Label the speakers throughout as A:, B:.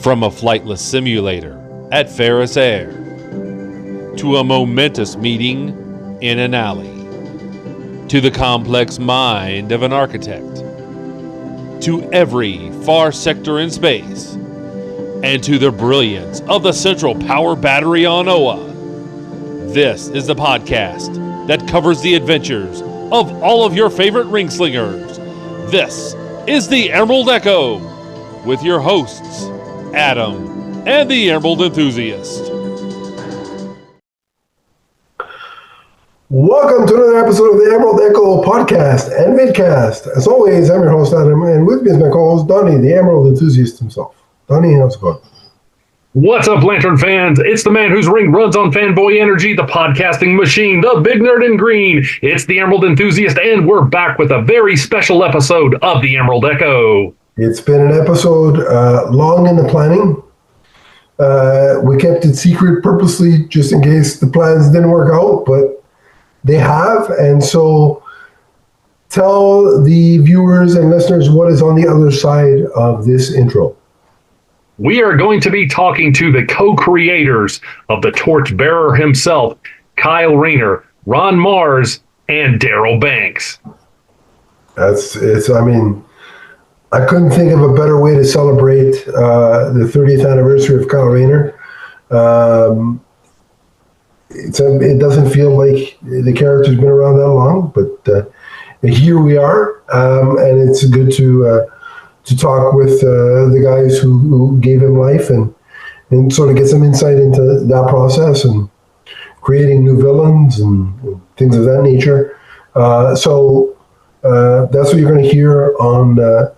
A: From a flightless simulator at Ferris Air to a momentous meeting in an alley, to the complex mind of an architect, to every far sector in space, and to the brilliance of the central power battery on Oa. This is the podcast that covers the adventures of all of your favorite ring slingers. This is the Emerald Echo with your hosts, Adam and the Emerald Enthusiast.
B: Welcome to another episode of the Emerald Echo podcast and vidcast. As always, I'm your host, Adam, and with me is my co-host, Donnie, the Emerald Enthusiast himself. Donnie, how's it going?
C: What's up, Lantern fans? It's the man whose ring runs on fanboy energy, the podcasting machine, the big nerd in green. It's the Emerald Enthusiast, and we're back with a very special episode of the Emerald Echo.
B: It's been an episode long in the planning. We kept it secret purposely just in case the plans didn't work out, but they have. And so tell the viewers and listeners what is on the other side of this intro.
C: We are going to be talking to the co-creators of the Torchbearer himself, Kyle Rayner, Ron Marz, and Darryl Banks.
B: I couldn't think of a better way to celebrate the 30th anniversary of Kyle Rayner. It doesn't feel like the character's been around that long, but here we are, and it's good to talk with the guys who gave him life and sort of get some insight into that process and creating new villains and things of that nature. So that's what you're going to hear on the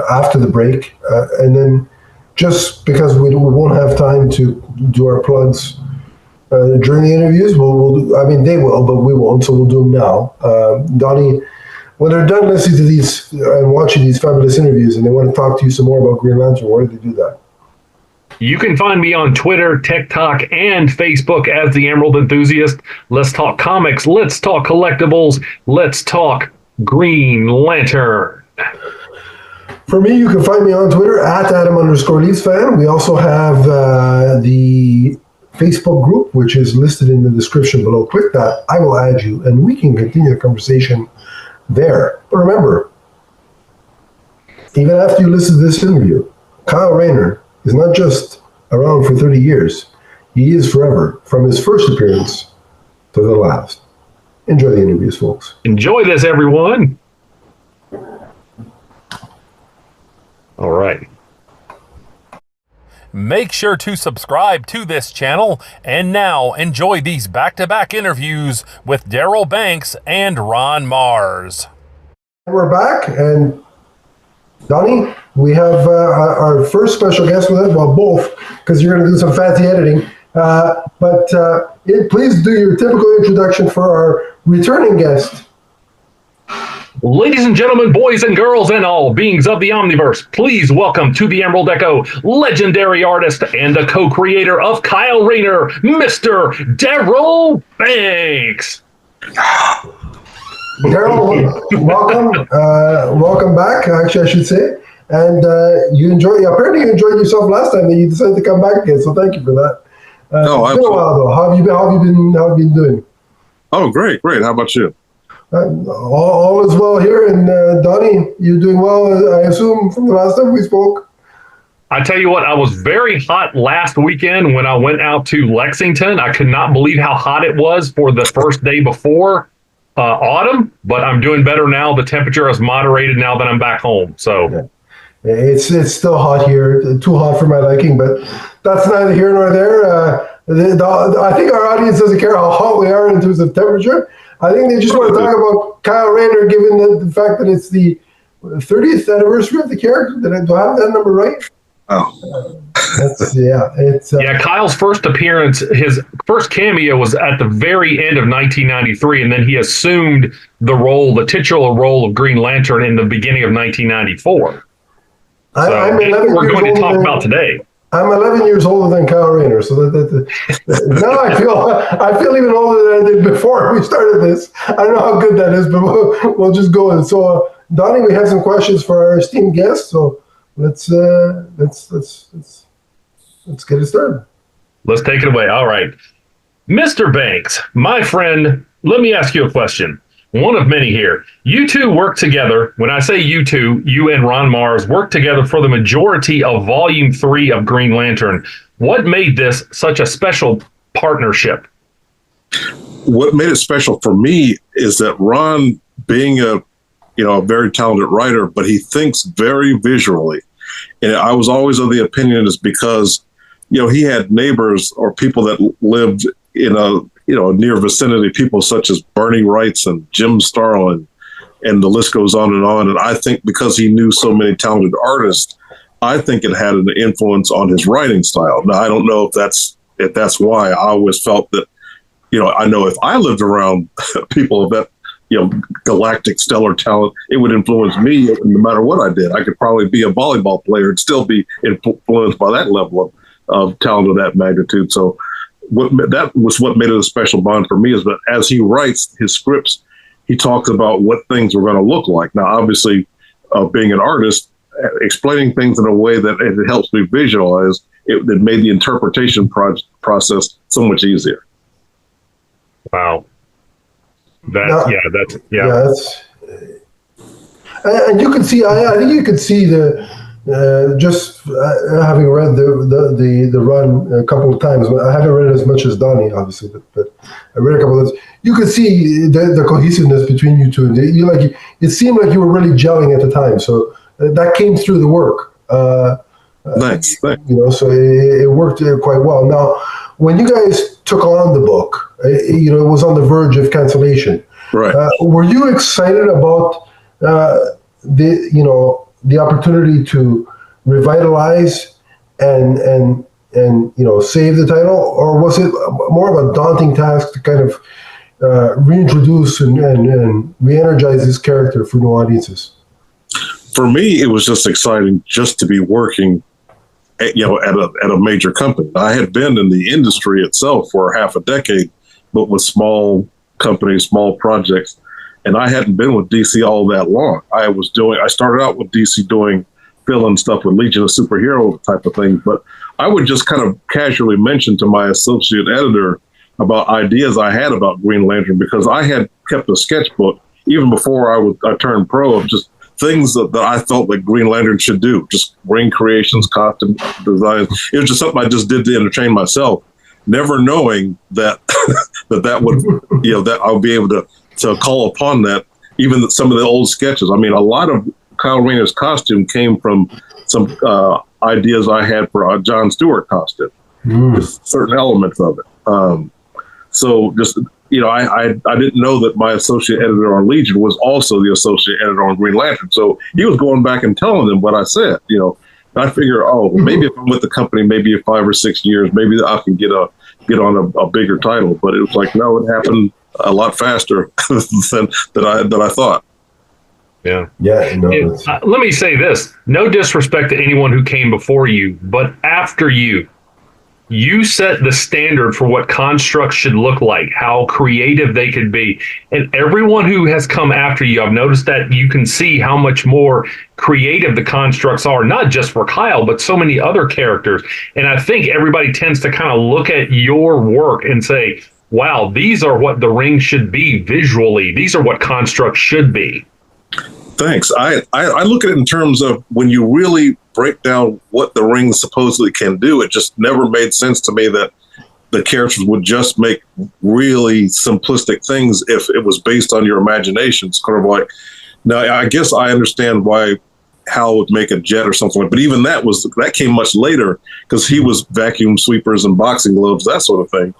B: after the break. And then just because we won't have time to do our plugs during the interviews, they will, but we won't, so we'll do them now. Donnie, when they're done listening to these and watching these fabulous interviews and they want to talk to you some more about Green Lantern, where do they do that?
C: You can find me on Twitter, TikTok, and Facebook as the Emerald Enthusiast. Let's talk comics. Let's talk collectibles. Let's talk Green Lantern.
B: For me, you can find me on Twitter at Adam_LeafsFan. We also have the Facebook group, which is listed in the description below. Click that. I will add you, and we can continue the conversation there. But remember, even after you listen to this interview, Kyle Rayner is not just around for 30 years. He is forever, from his first appearance to the last. Enjoy the interviews, folks.
C: Enjoy this, everyone. All right.
A: Make sure to subscribe to this channel, and now enjoy these back-to-back interviews with Darryl Banks and Ron Marz.
B: We're back, and Donnie, we have our first special guest with us, well, both, because you're going to do some fancy editing, but please do your typical introduction for our returning guest.
C: Ladies and gentlemen, boys and girls, and all beings of the Omniverse, please welcome to the Emerald Echo, legendary artist and the co-creator of Kyle Rayner, Mr. Darryl Banks.
B: Darryl, welcome back, actually, I should say. And apparently you enjoyed yourself last time, and you decided to come back again, so thank you for that. It's been a while, though. How have you been doing?
D: Oh, great. How about you?
B: All is well here, and Donnie, you're doing well, I assume, from the last time we spoke.
C: I tell you what, I was very hot last weekend when I went out to Lexington. I could not believe how hot it was for the first day before autumn, but I'm doing better now. The temperature is moderated now that I'm back home. So
B: yeah. It's still hot here, too hot for my liking, but that's neither here nor there. I think our audience doesn't care how hot we are in terms of temperature. I think they just want to talk about Kyle Rayner, given the fact that it's the 30th anniversary of the character. Do I have that number right?
D: Oh.
C: Kyle's first appearance, his first cameo was at the very end of 1993, and then he assumed the titular role of Green Lantern in the beginning of 1994.
B: I'm 11
C: we're
B: years
C: going to talk
B: older
C: about today.
B: I'm 11 years older than Kyle Rayner, so now I feel even older than I did before we started this. I don't know how good that is, but we'll just go. And so, Donnie, we have some questions for our esteemed guest. So let's get it started.
C: Let's take it away. All right. Mr. Banks, my friend, let me ask you a question. One of many here. You two work together. When I say you two, you and Ron Marz work together for the majority of Volume 3 of Green Lantern. What made this such a special partnership?
D: What made it special for me is that Ron, being a very talented writer, but he thinks very visually. And I was always of the opinion is because, he had neighbors or people that lived in a near vicinity, people such as Bernie Wrights and Jim Starlin, and the list goes on. And I think because he knew so many talented artists, I think it had an influence on his writing style. Now, I don't know if that's why. I always felt that, I know if I lived around people of that, galactic stellar talent, it would influence me no matter what I did. I could probably be a volleyball player and still be influenced by that level of talent of that magnitude. So that was what made it a special bond for me, is that as he writes his scripts, he talks about what things were going to look like. Now, obviously, being an artist, explaining things in a way that it helps me visualize, it made the interpretation process so much easier.
C: Wow. That's
B: and you can see. I think you could see just having read the run a couple of times. I haven't read it as much as Donnie, obviously, but I read a couple of those. You could see the cohesiveness between you two. It seemed like you were really gelling at the time. So that came through the work.
D: Thanks.
B: So it worked quite well. Now, when you guys took on the book, it was on the verge of cancellation.
D: Right.
B: Were you excited about the opportunity to revitalize and save the title, or was it more of a daunting task to kind of reintroduce and re-energize this character for new audiences?
D: For me, it was just exciting just to be working at a major company. I had been in the industry itself for half a decade, but with small companies, small projects. And I hadn't been with DC all that long. I started out with DC doing fill-in stuff with Legion of Superhero type of thing, but I would just kind of casually mention to my associate editor about ideas I had about Green Lantern, because I had kept a sketchbook even before I turned pro of just things that I felt like Green Lantern should do, just ring creations, costume designs. It was just something I just did to entertain myself, never knowing that that would, that I'll be able to call upon that, even some of the old sketches. I mean, a lot of Kyle Rayner's costume came from some ideas I had for a John Stewart costume, just certain elements of it. So just, I didn't know that my associate editor on Legion was also the associate editor on Green Lantern. So he was going back and telling them what I said, I figure, maybe if I'm with the company, maybe 5 or 6 years, maybe I can get on a bigger title. But it was like, no, it happened a lot faster than I thought.
C: Yeah.
B: Let
C: me say this: no disrespect to anyone who came before you, but after you set the standard for what constructs should look like, how creative they could be. And everyone who has come after you, I've noticed that you can see how much more creative the constructs are, not just for Kyle, but so many other characters. And I think everybody tends to kind of look at your work and say, wow, these are what the ring should be visually. These are what constructs should be.
D: Thanks. I look at it in terms of when you really break down what the ring supposedly can do, it just never made sense to me that the characters would just make really simplistic things if it was based on your imagination. It's kind of like, now I guess I understand why Hal would make a jet or something like, but even that came much later, because he was vacuum sweepers and boxing gloves, that sort of thing,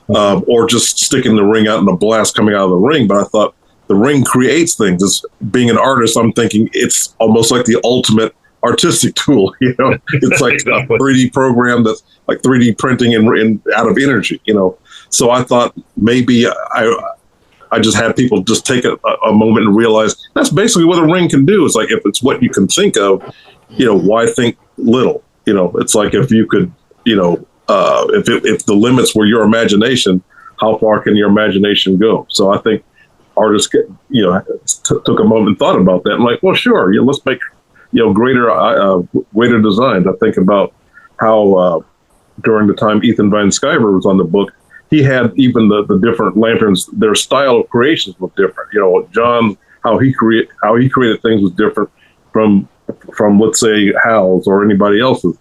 D: or just sticking the ring out in a blast coming out of the ring. But I thought the ring creates things. As being an artist, I'm thinking it's almost like the ultimate artistic tool. It's like a 3D program that's like 3D printing and out of energy. So I thought maybe I just had people just take a moment and realize that's basically what a ring can do. It's like, if it's what you can think of, why think little? It's like, if you could, if the limits were your imagination, how far can your imagination go? So I think artists, took a moment and thought about that. I'm like, well, sure, let's make greater designs. I think about how during the time Ethan Van Sciver was on the book, he had even the different lanterns. Their style of creations was different. John, how he created things was different from let's say Hal's or anybody else's.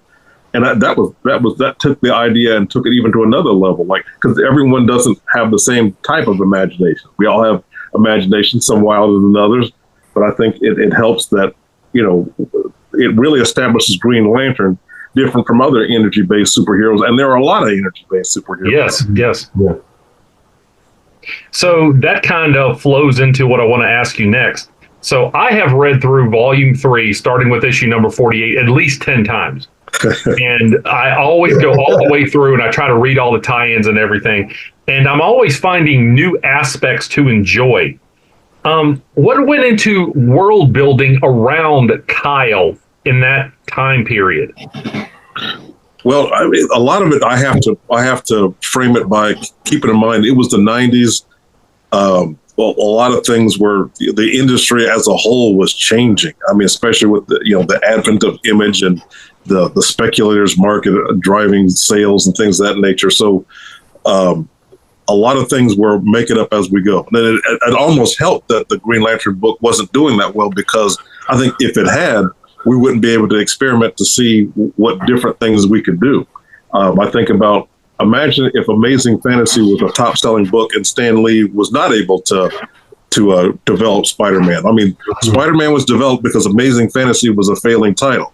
D: And that took the idea and took it even to another level, like, because everyone doesn't have the same type of imagination. We all have imagination, some wilder than others, but I think it helps that, it really establishes Green Lantern different from other energy-based superheroes, and there are a lot of energy-based superheroes.
C: Yes.
B: Yeah.
C: So that kind of flows into what I want to ask you next. So I have read through Volume 3, starting with issue number 48, at least 10 times. And I always go all the way through and I try to read all the tie-ins and everything. And I'm always finding new aspects to enjoy. What went into world building around Kyle in that time period?
D: Well, I mean, a lot of it I have to frame it by keeping in mind it was the 90s. Well, a lot of things were, the industry as a whole was changing. I mean, especially with the advent of Image and the speculators market driving sales and things of that nature. So a lot of things were make it up as we go. And it almost helped that the Green Lantern book wasn't doing that well, because I think if it had, we wouldn't be able to experiment to see what different things we could do. I think about, imagine if Amazing Fantasy was a top-selling book and Stan Lee was not able to develop Spider-Man. I mean, Spider-Man was developed because Amazing Fantasy was a failing title.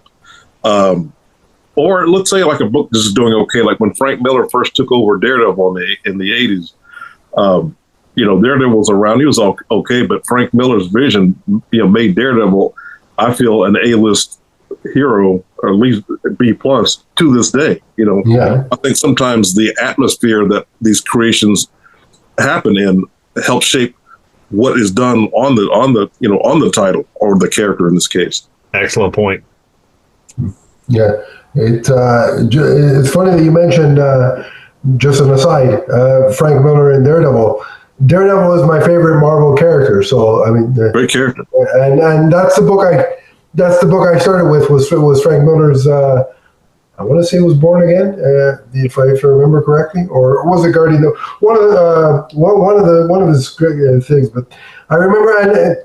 D: Or let's say like a book that's doing okay, like when Frank Miller first took over Daredevil in the 80s. Daredevil was around, he was okay, but Frank Miller's vision, made Daredevil, I feel, an A-list hero, or at least B+ to this day.
B: Yeah.
D: I think sometimes the atmosphere that these creations happen in helps shape what is done on the title or the character in this case.
C: Excellent point.
B: Yeah, it's funny that you mentioned, just an aside, Frank Miller and Daredevil. Daredevil is my favorite Marvel character. So I mean,
D: great character.
B: And that's the book I started with was Frank Miller's. I want to say it was Born Again, if I remember correctly, or was it Guardian? One of his things. But I remember, and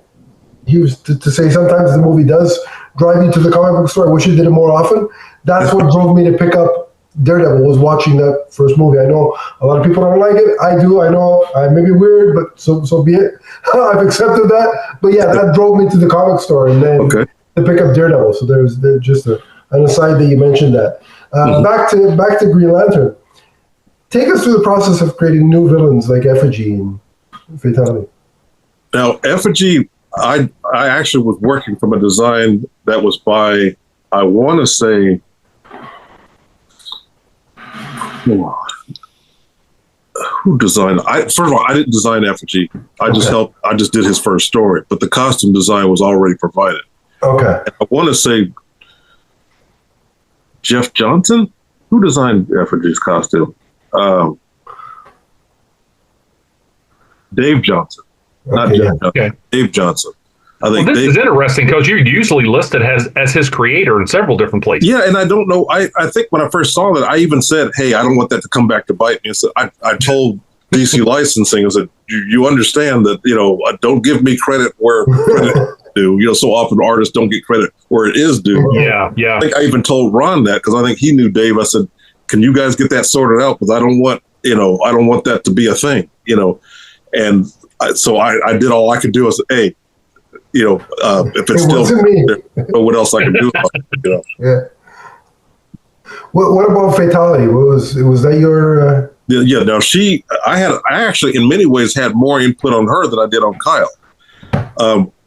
B: he was to say sometimes the movie does drive you to the comic book store. I wish he did it more often. That's what drove me to pick up Daredevil, was watching that first movie. I know a lot of people don't like it. I do. I know I may be weird, but so be it. I've accepted that. But yeah, that drove me to the comic store and then to pick up Daredevil. So there's just an aside that you mentioned that. Back to Green Lantern. Take us through the process of creating new villains like Effigy and Fatality.
D: Now, Effigy, I actually was working from a design that was by, I want to say, who designed? First of all, I didn't design Effigy. I just helped. I just did his first story, but the costume design was already provided.
B: Okay.
D: I want to say Jeff Johnson, who designed Effigy's costume. Dave Johnson, not Jeff Johnson. Okay. Dave Johnson. I think
C: this is interesting because you're usually listed as his creator in several different places.
D: Yeah, and I don't know. I think when I first saw that, I even said, "Hey, I don't want that to come back to bite me." So I told DC Licensing, I said, "You understand that don't give me credit where credit is due. So often artists don't get credit where it is due."
C: Yeah.
D: I think I even told Ron that because I think he knew Dave. I said, "Can you guys get that sorted out? Because I don't want that to be a thing." And so I did all I could do. I said, "Hey, if it's still there, but what else I can do?"
B: Yeah. What about Fatality? Was that your?
D: Yeah. Now I actually in many ways had more input on her than I did on Kyle.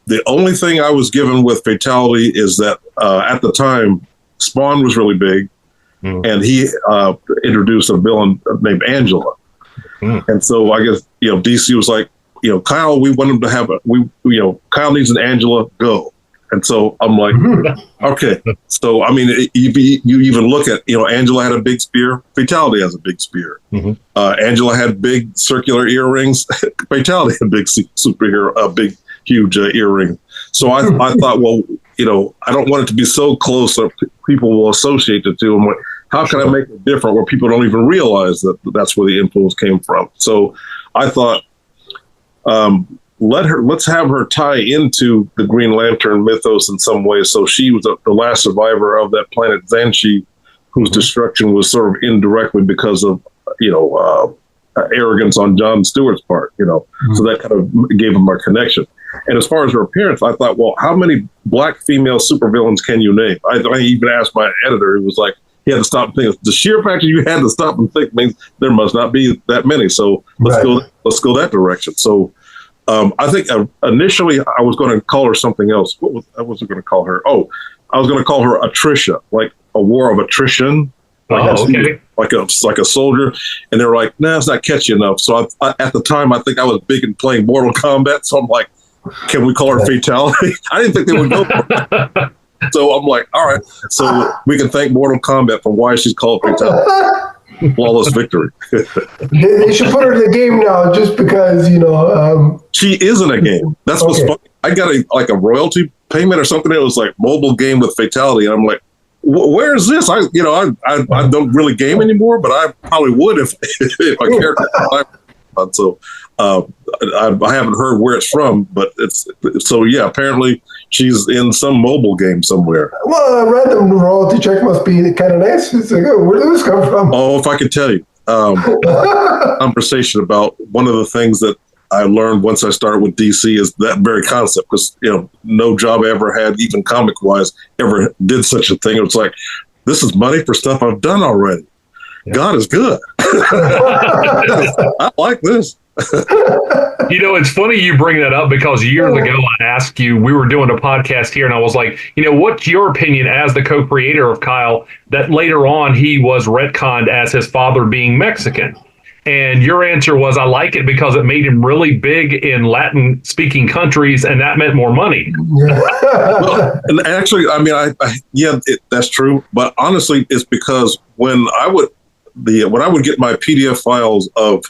D: The only thing I was given with Fatality is that at the time Spawn was really big, and he introduced a villain named Angela, and so I guess DC was like, Kyle, we want him to have Kyle needs an Angela, go. And so I'm like, okay. So, I mean, you even look at, Angela had a big spear. Fatality has a big spear. Angela had big circular earrings. Fatality had big huge earring. So I thought, well, I don't want it to be so close that people will associate the two. And how can I make it different where people don't even realize that that's where the influence came from? So I thought, let's have her tie into the Green Lantern mythos in some way. So she was the last survivor of that planet Xanshi, whose destruction was sort of indirectly because of, arrogance on Jon Stewart's part, So that kind of gave him a connection. And as far as her appearance, I thought, well, how many black female supervillains can you name? I even asked my editor, who was like, he had to stop and think. The sheer fact that you had to stop and think means there must not be that many. So let's go that direction. So I think initially I was going to call her something else. I wasn't going to call her. Oh, I was going to call her Attritia, like a war of attrition.
C: Okay.
D: Like a soldier, and they were like, "Nah, it's not catchy enough." So at the time, I think I was big in playing Mortal Kombat. So I'm like, "Can we call her Fatality?" I didn't think they would go for it. So I'm like, "All right." So we can thank Mortal Kombat for why she's called Fatality. Flawless victory.
B: They should put her in the game now, just because
D: she is in a game. That's what's funny. I got a royalty payment or something. It was like mobile game with Fatality, and I'm like, where is this? I don't really game anymore, but I probably would if I cared. So I haven't heard where it's from, but apparently she's in some mobile game somewhere.
B: Well, a random royalty check must be kind of nice. It's like, where did this come from?
D: Oh, if I could tell you, conversation about one of the things that I learned once I started with DC is that very concept, because no job I ever had, even comic wise, ever did such a thing. It was like, this is money for stuff I've done already. Yeah. God is good. I like this.
C: It's funny you bring that up, because years ago I asked you, we were doing a podcast here, and I was like, what's your opinion as the co-creator of Kyle, that later on he was retconned as his father being Mexican? And your answer was, I like it because it made him really big in Latin-speaking countries, and that meant more money.
D: Well, and actually, I mean, that's true. But honestly, it's because when I would get my PDF files of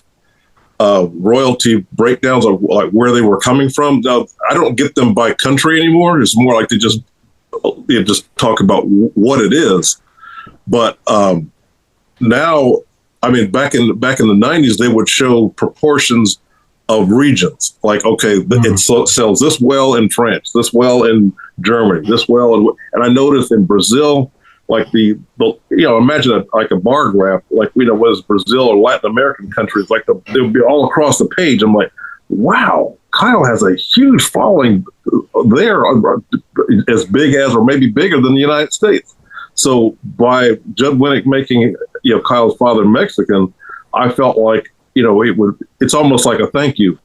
D: royalty breakdowns of like where they were coming from, now I don't get them by country anymore. It's more like they just talk about what it is. But now, I mean, back in the 90s, they would show proportions of regions. Like, okay, it sells this well in France, this well in Germany, this well, and I noticed in Brazil, like imagine a bar graph, like whether it's Brazil or Latin American countries, like they would be all across the page. I'm like, wow, Kyle has a huge following there, as big as or maybe bigger than the United States. So by Judd Winnick making Kyle's father Mexican, I felt like it's almost like a thank you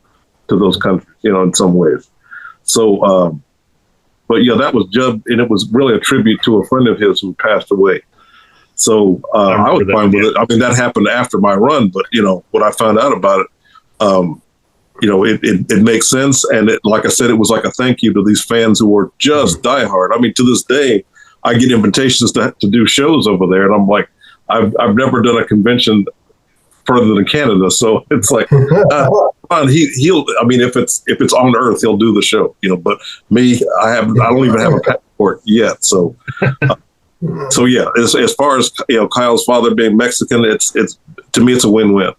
D: to those countries, in some ways. So, but that was Judd, and it was really a tribute to a friend of his who passed away. So I was fine with it. I mean, that happened after my run, but when I found out about it, it makes sense, and like I said, it was like a thank you to these fans who were just diehard. I mean, to this day, I get invitations to do shows over there, and I'm like, I've never done a convention further than Canada, so it's like, he'll. I mean, if it's on Earth, he'll do the show, But me, I don't even have a passport yet, so. So yeah, as far as Kyle's father being Mexican, it's to me it's a win-win.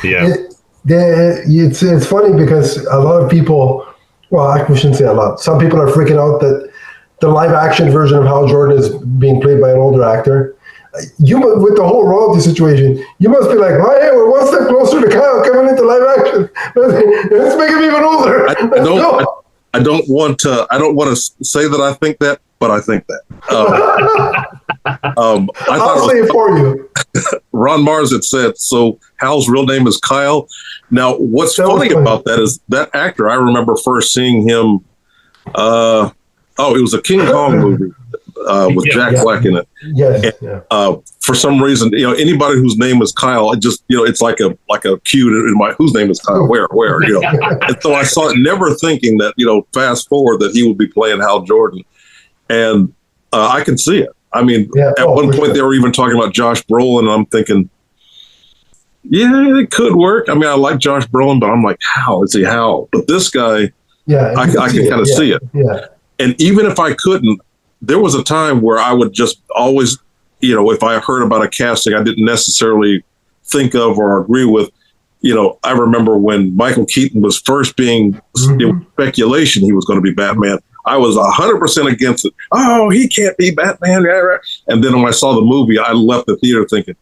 C: Yeah,
B: it's funny because a lot of people, well, I shouldn't say a lot. Some people are freaking out that the live-action version of Hal Jordan is being played by an older actor. With the whole royalty situation, you must be like, oh, hey, we're one step closer to Kyle coming into live action. Let's make him even older.
D: I don't want to say that I think that, but I think that.
B: I'll say it for you.
D: Ron Marz had said, so Hal's real name is Kyle. Now, what's funny about that is that actor, I remember first seeing him, it was a King Kong movie with Jack Black in it.
B: Yes.
D: And, for some reason, anybody whose name is Kyle, it just, it's like a cue in my, whose name is Kyle, where, And so I saw it never thinking that, fast forward that he would be playing Hal Jordan. And I can see it. I mean, at one point they were even talking about Josh Brolin, and I'm thinking, yeah, it could work. I mean, I like Josh Brolin, but I'm like, how is he Hal? But this guy, I can kind of see it.
B: Yeah.
D: And even if I couldn't, there was a time where I would just always, if I heard about a casting I didn't necessarily think of or agree with, I remember when Michael Keaton was first being speculation he was going to be Batman. I was 100% against it. Oh, he can't be Batman. And then when I saw the movie, I left the theater thinking,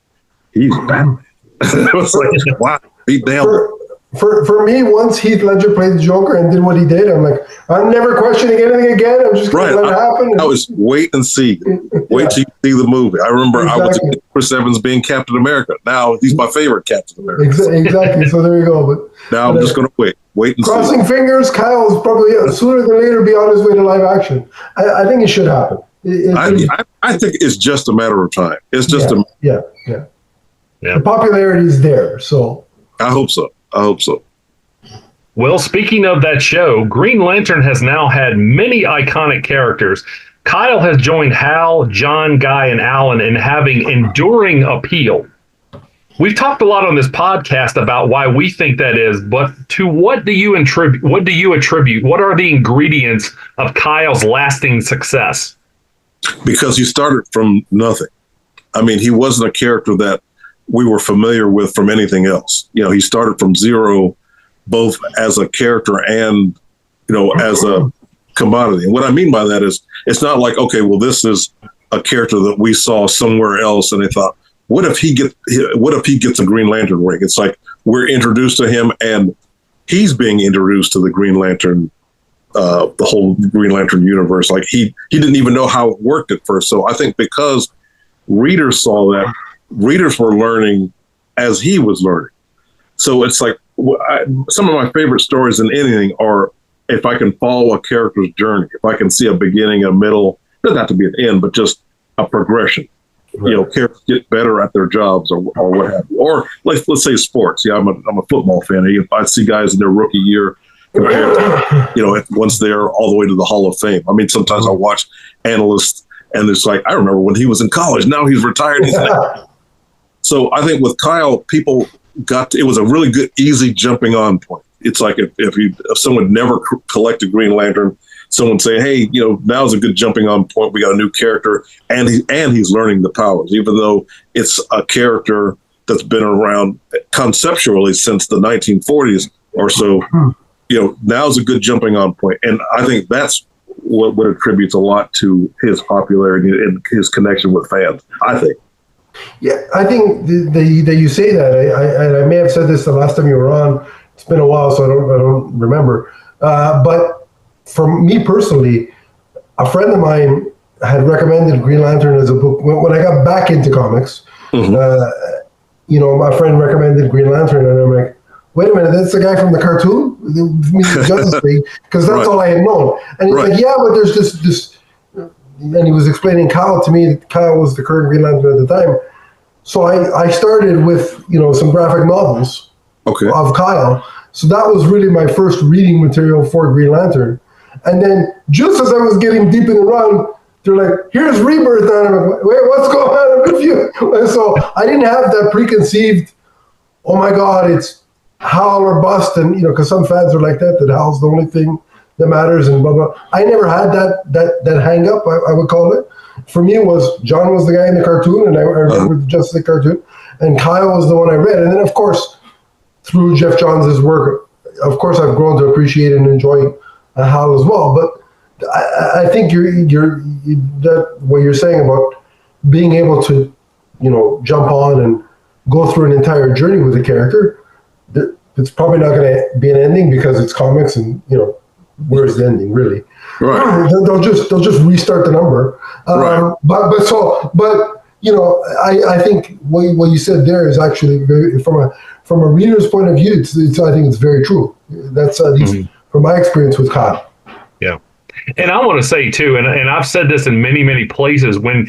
D: he's Batman. It was like, wow, beat down.
B: For me, once Heath Ledger played the Joker and did what he did, I'm like, I'm never questioning anything again. I'm just going to let it happen.
D: I was wait and see. Wait till you see the movie. I remember I was against Chris Evans being Captain America. Now he's my favorite Captain America.
B: Exactly. So there you go. But
D: now I'm just going to wait and
B: crossing
D: see.
B: fingers, Kyle's probably sooner than later be on his way to live action. I think it should happen.
D: I think it's just a matter of time. It's just
B: yeah. The popularity is there, so
D: I hope so.
C: Well, speaking of that show, Green Lantern has now had many iconic characters. Kyle has joined Hal, John, Guy, and Alan in having enduring appeal. We've talked a lot on this podcast about why we think that is, but to what do you attribute? What are the ingredients of Kyle's lasting success?
D: Because he started from nothing. I mean, he wasn't a character that we were familiar with from anything else. He started from zero, both as a character and, as a commodity. And what I mean by that is, it's not like, okay, well, this is a character that we saw somewhere else, and they thought, what if he gets a Green Lantern ring? It's like we're introduced to him, and he's being introduced to the Green Lantern, the whole Green Lantern universe. Like he didn't even know how it worked at first. So I think because readers saw that, readers were learning as he was learning. So it's like some of my favorite stories in anything are if I can follow a character's journey, if I can see a beginning, a middle, doesn't have to be an end, but just a progression. Right. Characters get better at their jobs or what have you. Or let's say sports. Yeah, I'm a football fan. If I see guys in their rookie year compared to, once they're all the way to the Hall of Fame. I mean, sometimes I watch analysts and it's like, I remember when he was in college, now he's retired. So I think with Kyle, people it was a really good, easy jumping on point. It's like if someone never collected Green Lantern, someone say, hey, now's a good jumping on point. We got a new character and he's learning the powers, even though it's a character that's been around conceptually since the 1940s or so. Now's a good jumping on point. And I think that's what attributes a lot to his popularity and his connection with fans, I think.
B: Yeah, I think that you say that. I may have said this the last time you were on. It's been a while, so I don't remember. But for me personally, a friend of mine had recommended Green Lantern as a book. When I got back into comics, my friend recommended Green Lantern, and I'm like, wait a minute, that's the guy from the cartoon? Justice League, because that's all I had known. And he's like, yeah, but there's this. And he was explaining Kyle to me. Kyle was the current Green Lantern at the time. So I started with, some graphic novels of Kyle. So that was really my first reading material for Green Lantern. And then just as I was getting deep in the run, they're like, here's Rebirth. And I'm like, wait, what's going on? I'm confused. And so I didn't have that preconceived, oh my God, it's Hal or bust. And, because some fans are like that Hal's the only thing that matters and blah, blah. I never had that hang up, I would call it. For me, it was John was the guy in the cartoon, and I remember the Justice League cartoon, and Kyle was the one I read. And then, of course, through Jeff Johns' work, of course, I've grown to appreciate and enjoy Hal as well. But I think what you're saying about being able to, jump on and go through an entire journey with a character, it's probably not going to be an ending because it's comics and, where's the ending really? Right. They'll just restart the number. Right. But I think what you said there is actually very, from a reader's point of view, I think it's very true. That's at least from my experience with Kyle.
C: Yeah. And I want to say too, and I've said this in many, many places, when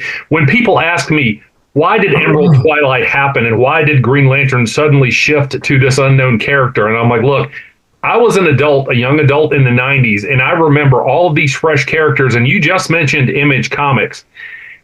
C: people ask me, why did Emerald Twilight happen and why did Green Lantern suddenly shift to this unknown character? And I'm like, look, I was a young adult in the 90s, and I remember all of these fresh characters, and you just mentioned Image Comics.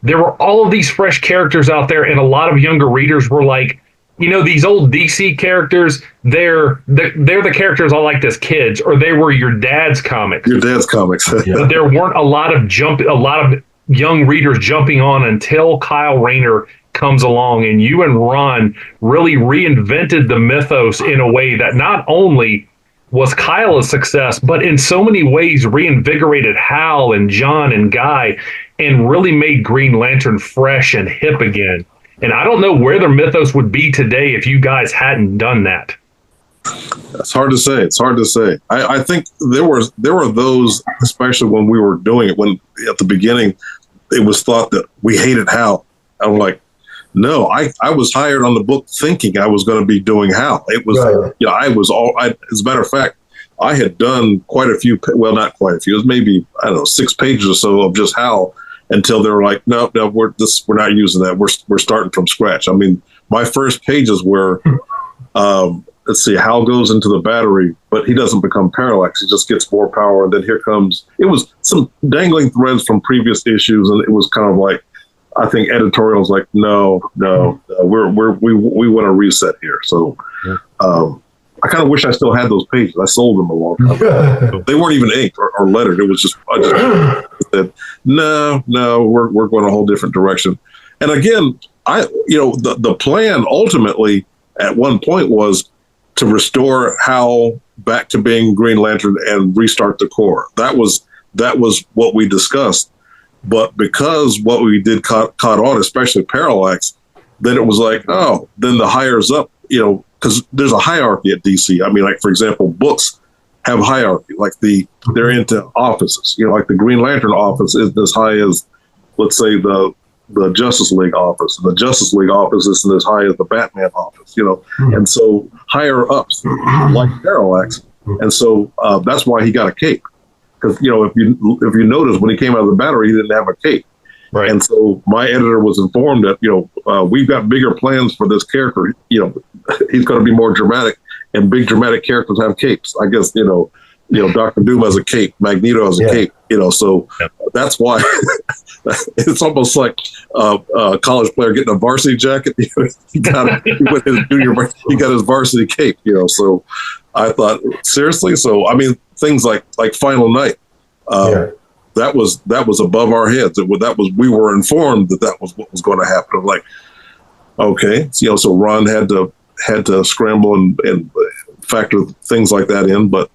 C: There were all of these fresh characters out there, and a lot of younger readers were like, these old DC characters, they're the characters I liked as kids, or they were your dad's comics.
D: Your dad's comics.
C: But there weren't a lot of young readers jumping on until Kyle Rayner comes along, and you and Ron really reinvented the mythos in a way that not only was Kyle a success, but in so many ways reinvigorated Hal and John and Guy, and really made Green Lantern fresh and hip again. And I don't know where the mythos would be today if you guys hadn't done that.
D: It's hard to say. It's hard to say. I think there were those, especially when we were doing it, when at the beginning it was thought that we hated Hal. I'm like, no, I was hired on the book thinking I was going to be doing Hal. It was, right. As a matter of fact, I had done quite a few, well, not quite a few, it was maybe, 6 pages or so of just Hal, until they were like, no, we're not using that. We're starting from scratch. I mean, my first pages were, let's see, Hal goes into the battery, but he doesn't become Parallax. He just gets more power. And then it was some dangling threads from previous issues. And it was kind of like, I think editorials like, no, we want to reset here. So, I kind of wish I still had those pages. I sold them a long time ago. They weren't even inked or lettered. It was just, I just said, no, we're going a whole different direction. And again, the plan ultimately at one point was to restore Hal back to being Green Lantern and restart the Corps. That was what we discussed. But because what we did caught on, especially Parallax, then it was like, then the hires up, because there's a hierarchy at DC. I mean, like, for example, books have hierarchy. Like they're into offices. Like the Green Lantern office isn't as high as, let's say, the Justice League office. And the Justice League office isn't as high as the Batman office, And so higher ups like Parallax. And so that's why he got a cape. Because, if you notice, when he came out of the battery, he didn't have a cape. Right. And so my editor was informed that, we've got bigger plans for this character. He's going to be more dramatic, and big dramatic characters have capes. I guess, Dr. Doom has a cape, Magneto has a cape, so that's why it's almost like a college player getting a varsity jacket. He got his varsity cape, so I thought, seriously? So, I mean, things like Final Night, that was above our heads. We were informed that was what was going to happen. I'm like, okay, so Ron had to scramble and factor things like that in. But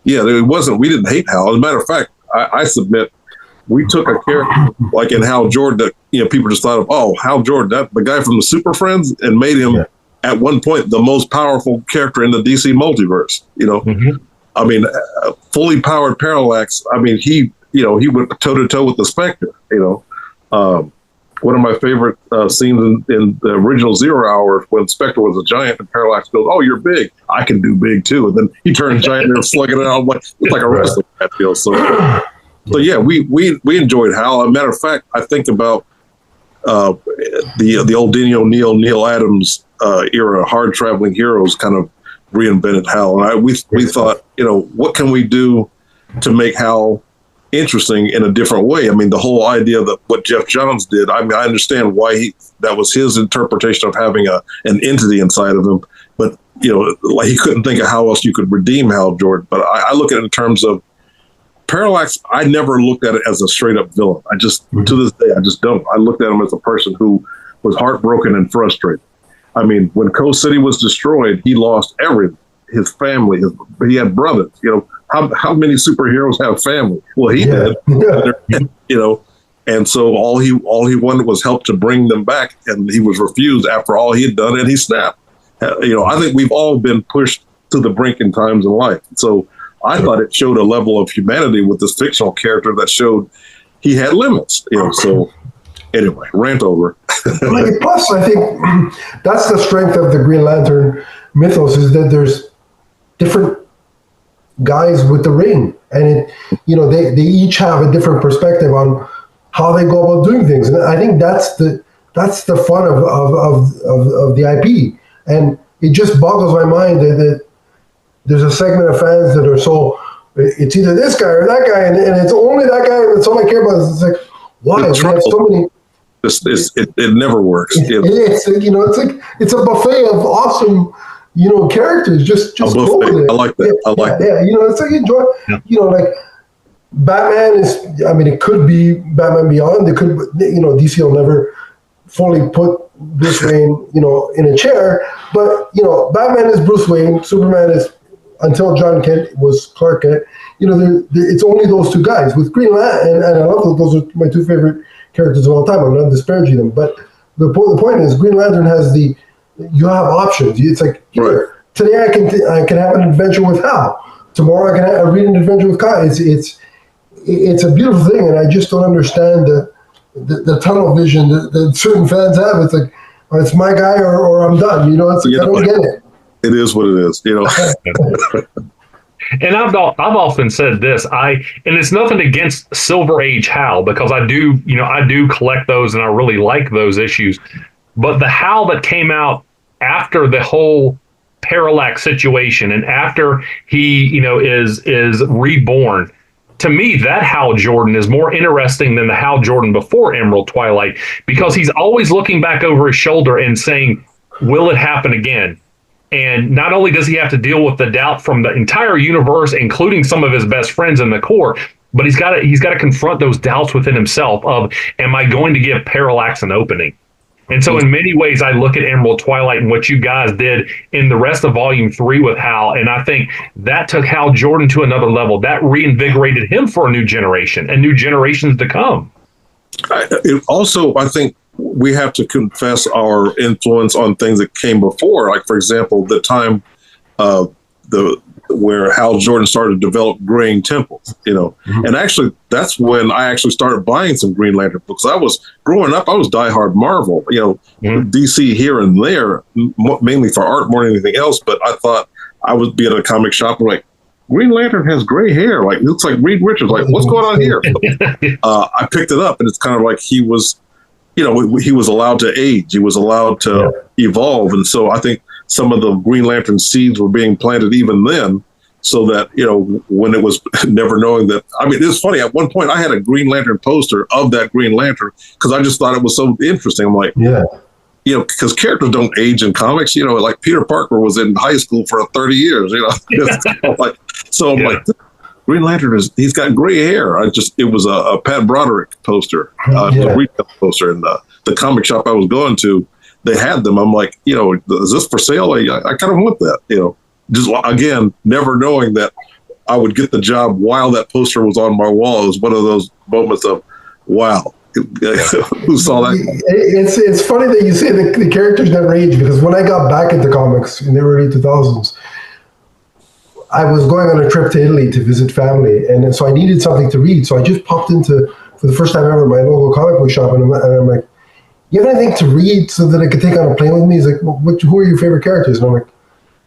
D: yeah, it wasn't. We didn't hate Hal. As a matter of fact, I submit we took a character like in Hal Jordan that people just thought of. Hal Jordan, the guy from the Super Friends, and made him at one point the most powerful character in the DC multiverse. I mean, fully powered Parallax. I mean, he went toe to toe with the Spectre. One of my favorite scenes in the original Zero Hour, when Spectre was a giant and Parallax goes, "Oh, you're big. I can do big too." And then he turns giant and slugging it out it's like a wrestling match. So yeah, we enjoyed Hal. As a matter of fact, I think about the old Denny O'Neil, Neil Adams era, hard traveling heroes kind of reinvented Hal. And we thought, what can we do to make Hal interesting in a different way? I mean, the whole idea that what Jeff Johns did, I mean, I understand why that was his interpretation of having an entity inside of him, but like he couldn't think of how else you could redeem Hal Jordan. But I look at it in terms of Parallax. I never looked at it as a straight up villain. I just, to this day, I just don't. I looked at him as a person who was heartbroken and frustrated. I mean, when Coast City was destroyed, he lost everything. His family, he had brothers. How many superheroes have family? Well, he did. And so all he wanted was help to bring them back, and he was refused after all he had done, and he snapped. I think we've all been pushed to the brink in times in life. So I thought it showed a level of humanity with this fictional character that showed he had limits. So anyway, rant over.
B: Plus, I think that's the strength of the Green Lantern mythos, is that there's different guys with the ring, and they each have a different perspective on how they go about doing things, and I think that's the fun of the IP. And it just boggles my mind that there's a segment of fans that are so, it's either this guy or that guy, and it's only that guy, and that's all I care about. It's like, why? We have so many.
D: It never works.
B: It's it's a buffet of awesome, characters. Just go with it.
D: I like that.
B: Yeah, it's like enjoy. Like Batman is. I mean, it could be Batman Beyond. It could, DC will never fully put Bruce Wayne, in a chair. But Batman is Bruce Wayne. Superman is, until John Kent was Clark Kent. It's only those two guys. With Green Lantern, and I love those are my two favorite characters of all time. I'm not disparaging them, but the point is, Green Lantern has you have options. It's like, today I can have an adventure with Hal. Tomorrow I can read an adventure with Kyle. It's a beautiful thing, and I just don't understand the tunnel vision that certain fans have. It's like, it's my guy or I'm done. It's like, I don't get it.
D: It is what it is.
C: And I've often said this, and it's nothing against Silver Age Hal, because I do collect those and I really like those issues. But the Hal that came out after the whole Parallax situation and after he, is reborn, to me, that Hal Jordan is more interesting than the Hal Jordan before Emerald Twilight, because he's always looking back over his shoulder and saying, will it happen again? And not only does he have to deal with the doubt from the entire universe, including some of his best friends in the Corps, but he's got to confront those doubts within himself of, am I going to give Parallax an opening? And so in many ways, I look at Emerald Twilight and what you guys did in the rest of Volume 3 with Hal, and I think that took Hal Jordan to another level. That reinvigorated him for a new generation and new generations to come.
D: I think we have to confess our influence on things that came before. Like, for example, the time where Hal Jordan started to develop graying temples, and actually that's when I actually started buying some Green Lantern books. Growing up, I was diehard Marvel, DC here and there, mainly for art more than anything else. But I thought I would be at a comic shop and like, Green Lantern has gray hair, like looks like Reed Richards. Like, what's going on here? I picked it up, and it's kind of like he was allowed to age. He was allowed to evolve. And so I think some of the Green Lantern seeds were being planted even then, so that, when it was never knowing that. I mean, it's funny. At one point, I had a Green Lantern poster of that Green Lantern because I just thought it was so interesting. I'm like, because characters don't age in comics. Like Peter Parker was in high school for 30 years. I'm like, Green Lantern he's got gray hair. It was a Pat Broderick poster, a retail poster, and the comic shop I was going to, they had them. I'm like, is this for sale? I kind of want that, just again, never knowing that I would get the job while that poster was on my wall. It was one of those moments of, wow, who saw that?
B: It's funny that you say the characters never age, because when I got back into comics in the early 2000s, I was going on a trip to Italy to visit family, and so I needed something to read. So I just popped into, for the first time ever, my local comic book shop, and I'm like, you have anything to read so that I could take on a plane with me? He's like, well, who are your favorite characters? And I'm like,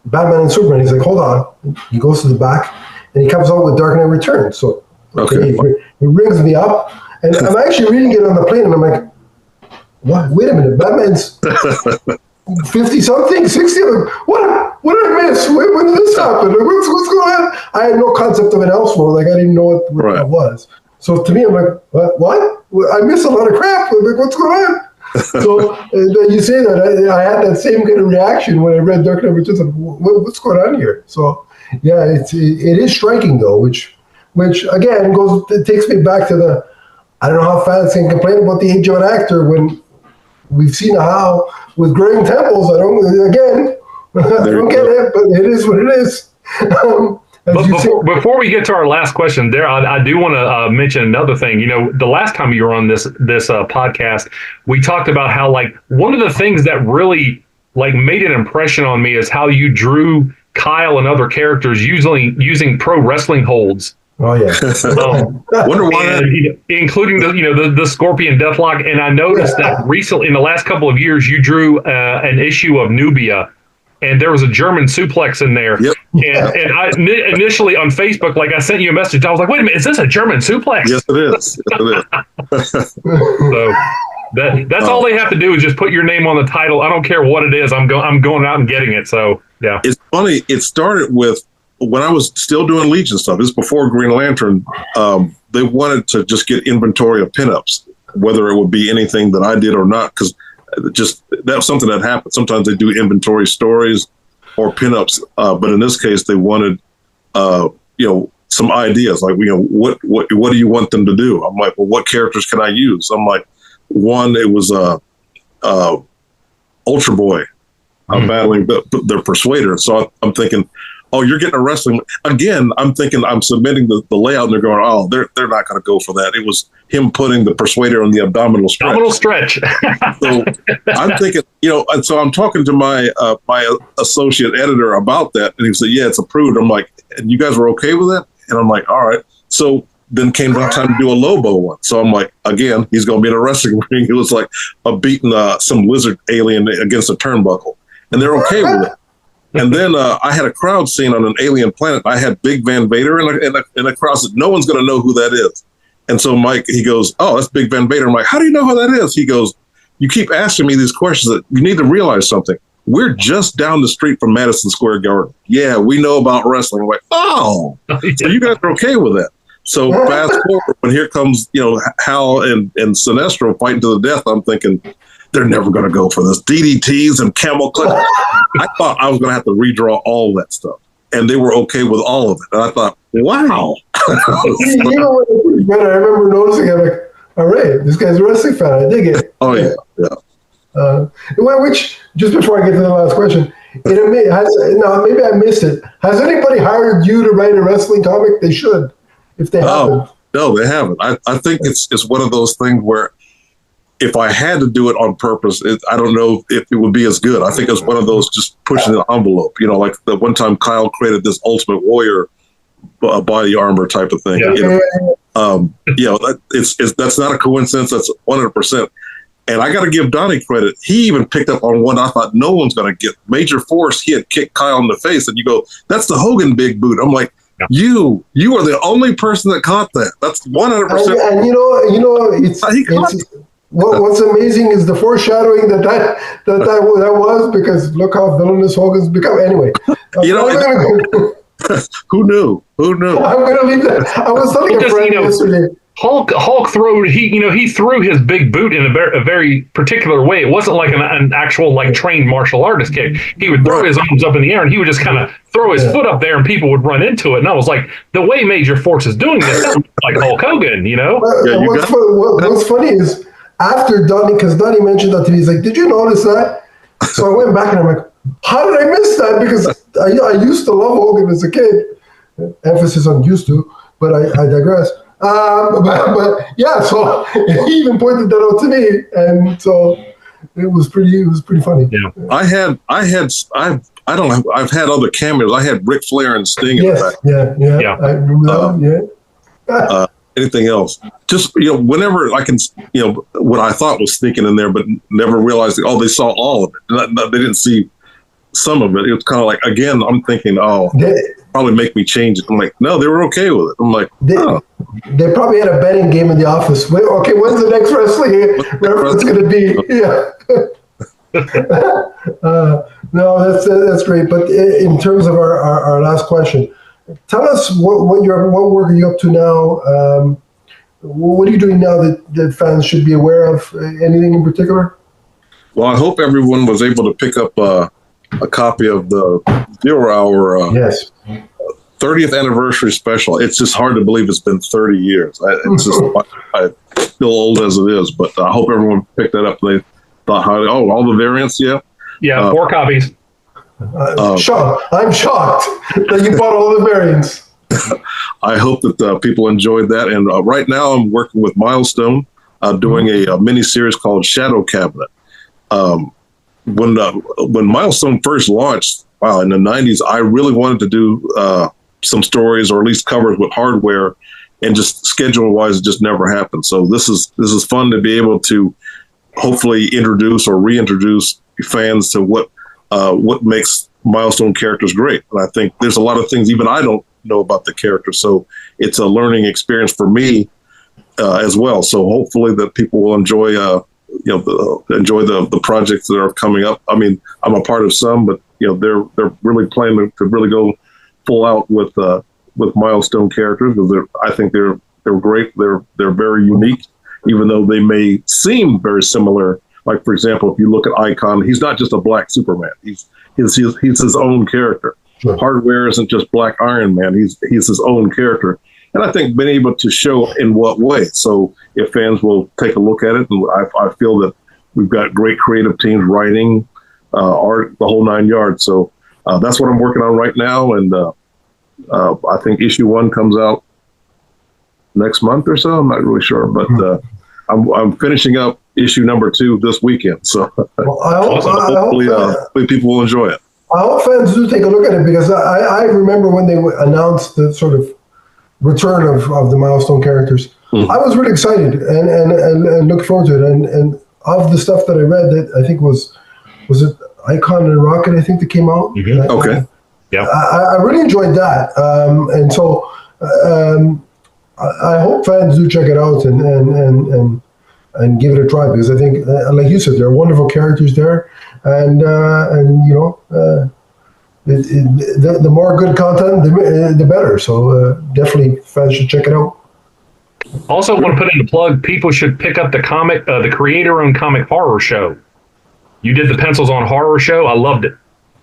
B: Batman and Superman. He's like, hold on. He goes to the back, and he comes out with Dark Knight Returns. So he rings me up, and I'm actually reading it on the plane, and I'm like, what? Wait a minute, Batman's 50-something, 60. Like, what did I miss? When did this happen? What's going on? I had no concept of an Elseworld. Like, I didn't know what that was. So to me, I'm like, what? I missed a lot of crap. I'm like, what's going on? So then you say that, I had that same kind of reaction when I read Dark Knight Returns. What's going on here? So yeah, it is striking though, which again it takes me back to I don't know how fans can complain about the age of an actor when we've seen how with growing temples. I don't get it, but it is what it is.
C: But before we get to our last question, there, I do want to mention another thing. The last time you were on this podcast, we talked about how one of the things that really made an impression on me is how you drew Kyle and other characters using pro wrestling holds.
B: Oh yeah.
D: Wonder why,
C: including the Scorpion Deathlock. And I noticed that recently, in the last couple of years, you drew an issue of Nubia. And there was a German suplex in there. Yep. And I initially on Facebook, I sent you a message. I was like, wait a minute, is this a German suplex?
D: Yes, it is.
C: So that's all they have to do is just put your name on the title. I don't care what it is. I'm going out and getting it. So, yeah.
D: It's funny. It started with when I was still doing Legion stuff. This is before Green Lantern. They wanted to just get inventory of pinups. whether it would be anything that I did or not, because just that was something that happened. Sometimes they do inventory stories or pinups, but in this case, they wanted, some ideas like, what do you want them to do? I'm like, well, what characters can I use? I'm like, one, it was Ultra Boy battling the Persuader. So I'm thinking, oh, you're getting a wrestling again. I'm thinking I'm submitting the layout, and they're going, oh, they're not going to go for that. It was him putting the Persuader on the abdominal stretch.
C: Abdominal stretch.
D: So I'm thinking, and so I'm talking to my my associate editor about that, and he said, yeah, it's approved. I'm like, and you guys were okay with that? And I'm like, all right. So then came time to do a Lobo one. So I'm like, again, he's going to be in a wrestling ring. It was like beating some lizard alien against a turnbuckle, and they're okay with it. And then I had a crowd scene on an alien planet. I had Big Van Vader in a crowd. No one's going to know who that is. And so Mike, he goes, oh, that's Big Van Vader. I'm like, how do you know who that is? He goes, you keep asking me these questions. That you need to realize something. We're just down the street from Madison Square Garden. Yeah, we know about wrestling. I'm like, oh, so you guys are okay with that. So fast forward, when here comes, Hal and Sinestro fighting to the death, I'm thinking, they're never going to go for this. DDTs and camel clutch. I thought I was going to have to redraw all that stuff. And they were okay with all of it. And I thought, wow.
B: When I remember noticing, I'm like, all right, this guy's a wrestling fan. I dig it.
D: Oh, yeah.
B: Which, just before I get to the last question, maybe I missed it. Has anybody hired you to write a wrestling comic? They should, if they haven't.
D: No, they haven't. I think it's one of those things where if I had to do it on purpose, I don't know if it would be as good. I think it's one of those just pushing the envelope. Like the one time Kyle created this Ultimate Warrior body armor type of thing. That's not a coincidence. That's 100%. And I got to give Donnie credit. He even picked up on one I thought no one's going to get. Major Force, he had kicked Kyle in the face, and you go, that's the Hogan big boot. I'm like, you are the only person that caught that. That's 100%.
B: And what's amazing is the foreshadowing that was, because look how villainous Hogan's become. Anyway,
D: who knew?
B: I'm going to leave that. I was telling a friend yesterday.
C: Hulk he threw his big boot in a very particular way. It wasn't like an actual trained martial artist kick. He would throw his arms up in the air and he would just kind of throw his foot up there and people would run into it. And I was like, the way Major Force is doing this sounds like Hulk Hogan,
B: What's funny is after Donnie, because Donnie mentioned that to me, he's like, did you notice that? So I went back and I'm like, how did I miss that? Because I used to love Hogan as a kid. Emphasis on used to, but I digress. But yeah, so he even pointed that out to me, and so it was pretty funny.
C: Yeah,
D: I've had other cameos. I had Ric Flair and Sting.
B: Yes, yeah. I remember that.
D: Anything else? Just whenever I can, what I thought was sneaking in there, but never realized. Oh, they saw all of it. They didn't see some of it. It was kind of like, again, I'm thinking, probably make me change it. I'm like, no, they were okay with it. I'm like,
B: they probably had a betting game in the office. Okay, when's the next wrestling reference going to be? Yeah. No, that's great. But in terms of our last question, tell us what work are you up to now? What are you doing now that fans should be aware of? Anything in particular?
D: Well, I hope everyone was able to pick up a copy of the 0 Hour
B: yes.
D: 30th anniversary special. It's just hard to believe it's been 30 years. I'm still old as it is, but I hope everyone picked that up. They thought, all the variants, yeah?
C: Yeah, 4 copies.
B: I'm shocked that you bought all the variants.
D: I hope that people enjoyed that. And right now I'm working with Milestone, doing a mini-series called Shadow Cabinet. When Milestone first launched, in the 90s, I really wanted to do some stories or at least covers with hardware, and just schedule-wise, it just never happened. So this is fun to be able to hopefully introduce or reintroduce fans to what makes Milestone characters great. And I think there's a lot of things even I don't know about the character, so it's a learning experience for me as well. So hopefully that people will enjoy the projects that are coming up. I mean, I'm a part of some, but they're really planning to really go full out with Milestone characters, because I think they're great. They're very unique, even though they may seem very similar. Like, for example, if you look at Icon, he's not just a black Superman. He's his own character. Sure. Hardware isn't just Black Iron Man. He's his own character. And I think being able to show in what way. So if fans will take a look at it, and I feel that we've got great creative teams writing, art, the whole 9 yards. So that's what I'm working on right now. And I think issue 1 comes out next month or so. I'm not really sure, but I'm finishing up issue number 2 this weekend. So hopefully people will enjoy it.
B: I hope fans do take a look at it, because I remember when they announced the sort of return of the Milestone characters. Mm-hmm. I was really excited and looked forward to it. And of the stuff that I read, that I think was it Icon and Rocket, I think, that came out.
D: Mm-hmm. Okay.
C: Yeah.
B: I really enjoyed that. And so I hope fans do check it out and give it a try, because I think, like you said, there are wonderful characters there, and you know, the more good content, the better. So definitely fans should check it out.
C: Also, want to put in a plug. People should pick up the comic, the creator-owned comic Horror Show. You did the pencils on Horror Show. I loved it.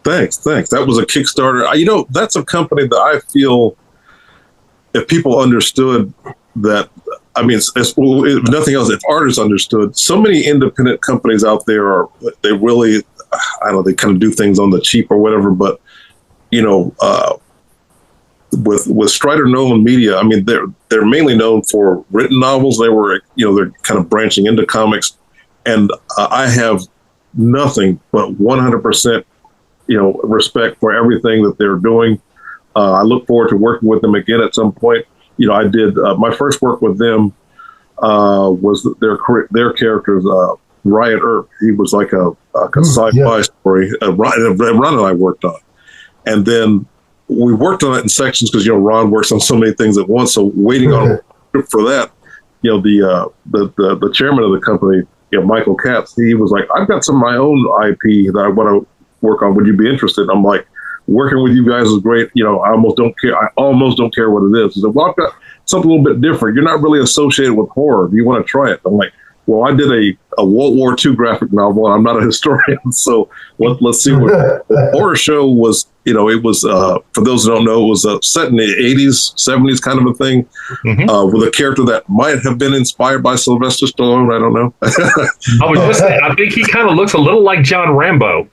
D: Thanks. That was a Kickstarter. You know, that's a company that I feel, if people understood that, I mean, if nothing else, if artists understood, so many independent companies out there they really, I don't know, they kind of do things on the cheap or whatever, but, you know, with Strider Nolan Media, I mean, they're mainly known for written novels. They're kind of branching into comics, and I have nothing but 100%, respect for everything that they're doing. I look forward to working with them again at some point. You know, I did my first work with them was their characters, Riot Earp. He was like a sci-fi story. Ron and I worked on, and then we worked on it in sections because Ron works on so many things at once. So waiting on for that, the chairman of the company, Michael Katz, he was like, I've got some of my own IP that I want to work on. Would you be interested? I'm like, working with you guys is great. I almost don't care. I almost don't care what it is. He said, well, I've got something a little bit different. You're not really associated with horror. Do you want to try it? I'm like, well, I did a World War II graphic novel, and I'm not a historian. So let's see what the Horror Show was. It was, for those who don't know, it was set in the 80s, 70s kind of a thing, with a character that might have been inspired by Sylvester Stallone. I don't know.
C: I was just saying, I think he kind of looks a little like John Rambo.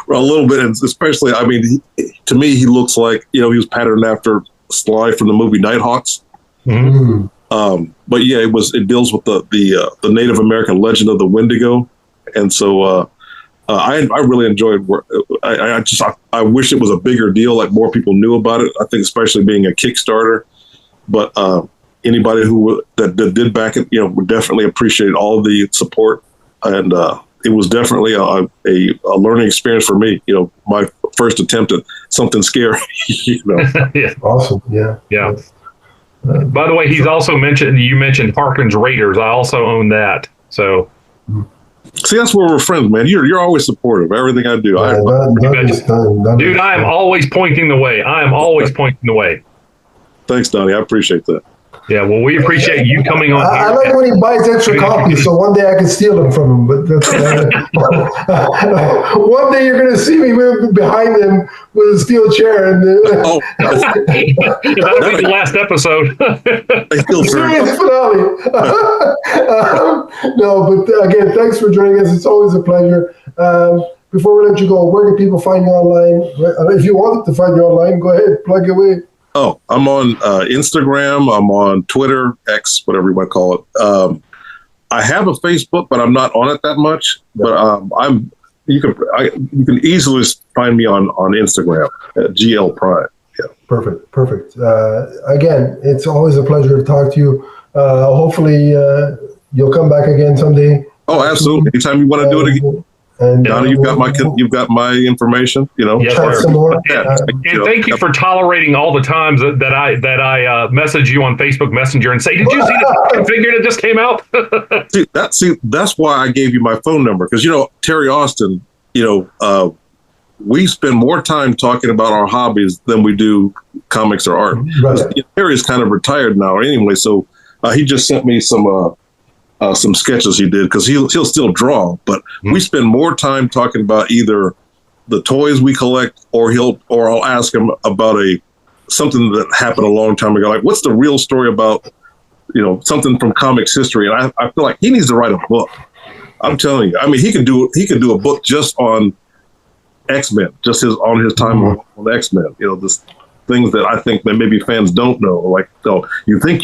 D: Well, a little bit, and especially, I mean, to me, he looks like, he was patterned after Sly from the movie Nighthawks. Mm-hmm. But yeah, it deals with the Native American legend of the Wendigo, and so I really enjoyed work. I wish it was a bigger deal, like more people knew about it. I think especially being a Kickstarter, but anybody that did back it, would definitely appreciate all the support, and it was definitely a learning experience for me. My first attempt at something scary.
C: Yeah.
B: Awesome. Yeah.
C: Yeah. By the way, you mentioned Harkin's Raiders. I also own that. So.
D: See, that's where we're friends, man. You're always supportive of everything I do.
C: Dude, I am always pointing the way.
B: Thanks,
D: Donnie. I appreciate that.
C: Yeah, well, we appreciate you coming on.
B: I like when he buys extra copies, so one day I can steal them from him. But that's, one day you're going to see me behind him with a steel chair. And
C: that'll be the last episode.
B: Serious finale. No, but again, thanks for joining us. It's always a pleasure. Before we let you go, where can people find you online? If you wanted to find you online, go ahead, plug away.
D: Oh, I'm on Instagram. I'm on Twitter, X, whatever you might call it. I have a Facebook, but I'm not on it that much. But you can easily find me on Instagram at GL Prime. Yeah.
B: Perfect. Again, it's always a pleasure to talk to you. Hopefully, you'll come back again someday.
D: Oh, absolutely. Anytime you want to do it again. And Donnie, you've got my information.
C: Yes,
B: some more.
C: And thank you for tolerating all the times that I message you on Facebook Messenger and say, "Did you see the figure that just came out?"
D: That's why I gave you my phone number, because Terry Austin. We spend more time talking about our hobbies than we do comics or art. Right. Terry's kind of retired now, anyway, so he just sent me some some sketches he did, because he'll still draw, but we spend more time talking about either the toys we collect, or I'll ask him about something that happened a long time ago. Like, what's the real story about, something from comics history? And I feel like he needs to write a book. I'm telling you. I mean, he could do a book just on X-Men, just on his time on X-Men. This things that I think that maybe fans don't know. Like, you think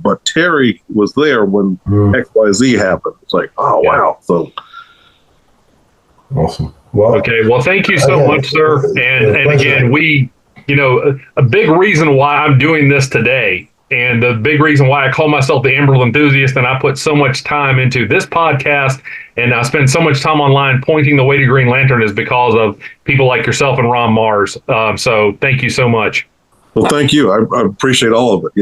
D: but Terry was there when XYZ happened. It's like, oh, wow. So
B: awesome. Well,
C: okay. Well, thank you so much, sir. And again, a big reason why I'm doing this today, and the big reason why I call myself the Emerald Enthusiast, and I put so much time into this podcast, and I spend so much time online pointing the way to Green Lantern, is because of people like yourself and Ron Marz. So thank you so much.
D: Well, thank you. I appreciate all of it.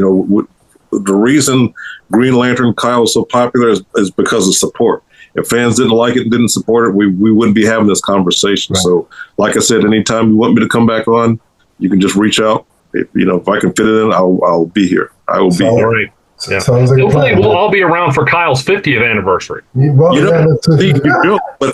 D: The reason Green Lantern, Kyle, is so popular is because of support. If fans didn't like it and didn't support it, we wouldn't be having this conversation. Right. So, like I said, anytime you want me to come back on, you can just reach out. If I can fit it in, I'll be here. I will be here.
C: Right. Yeah. Hopefully, we'll all be around for Kyle's 50th anniversary.
B: Well,
D: but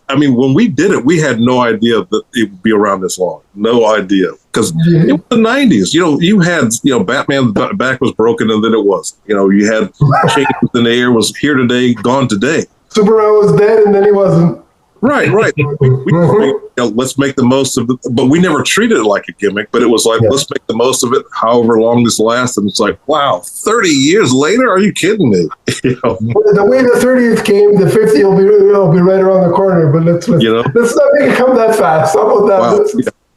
D: I mean, when we did it, we had no idea that it would be around this long. No idea, because it was the '90s. You had Batman's back was broken, and then it wasn't. You had Chains in the Air was here today, gone today.
B: Superman was dead, and then he wasn't.
D: Right. Let's make the most of it. But we never treated it like a gimmick, but it was like, let's make the most of it however long this lasts. And it's like, wow, 30 years later? Are you kidding me?
B: The way the 30th came, the 50th will be right around the corner. But let's not make it come that fast. How about that?
D: Wow.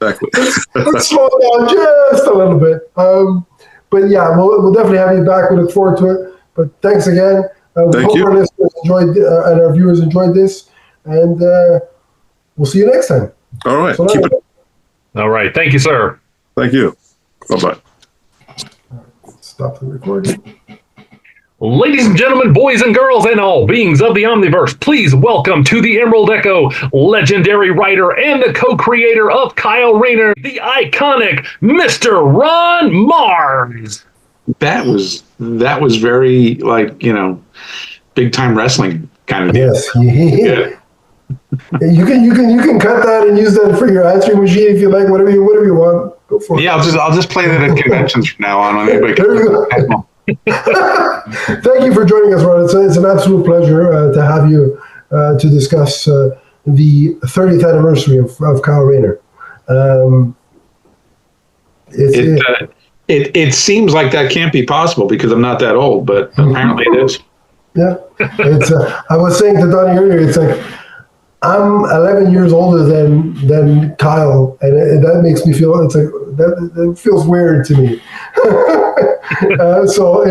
D: Exactly.
B: Let's slow it down just a little bit. But yeah, we'll definitely have you back. We look forward to it. But thanks again. We hope our listeners enjoyed and our viewers enjoyed this. And we'll see you next time.
D: All right.
C: All right. Thank you, sir.
D: Thank you. Bye-bye.
B: Stop the recording.
C: Ladies and gentlemen, boys and girls, and all beings of the Omniverse, please welcome to the Emerald Echo, legendary writer and the co-creator of Kyle Rayner, the iconic Mr. Ron Marz.
E: That was very, big time wrestling kind of deal.
B: Yes. Yeah. You can cut that and use that for your answering machine if you like. Whatever you want, go for it.
E: Yeah, I'll just play that at conventions from now on.
B: There you go. Thank you for joining us, Ron. It's an absolute pleasure to have you to discuss the 30th anniversary of Kyle Rayner.
E: It seems like that can't be possible because I'm not that old, but apparently it is.
B: Yeah, I was saying to Donnie earlier, it's like I'm 11 years older than Kyle, and that makes me feel that feels weird to me. So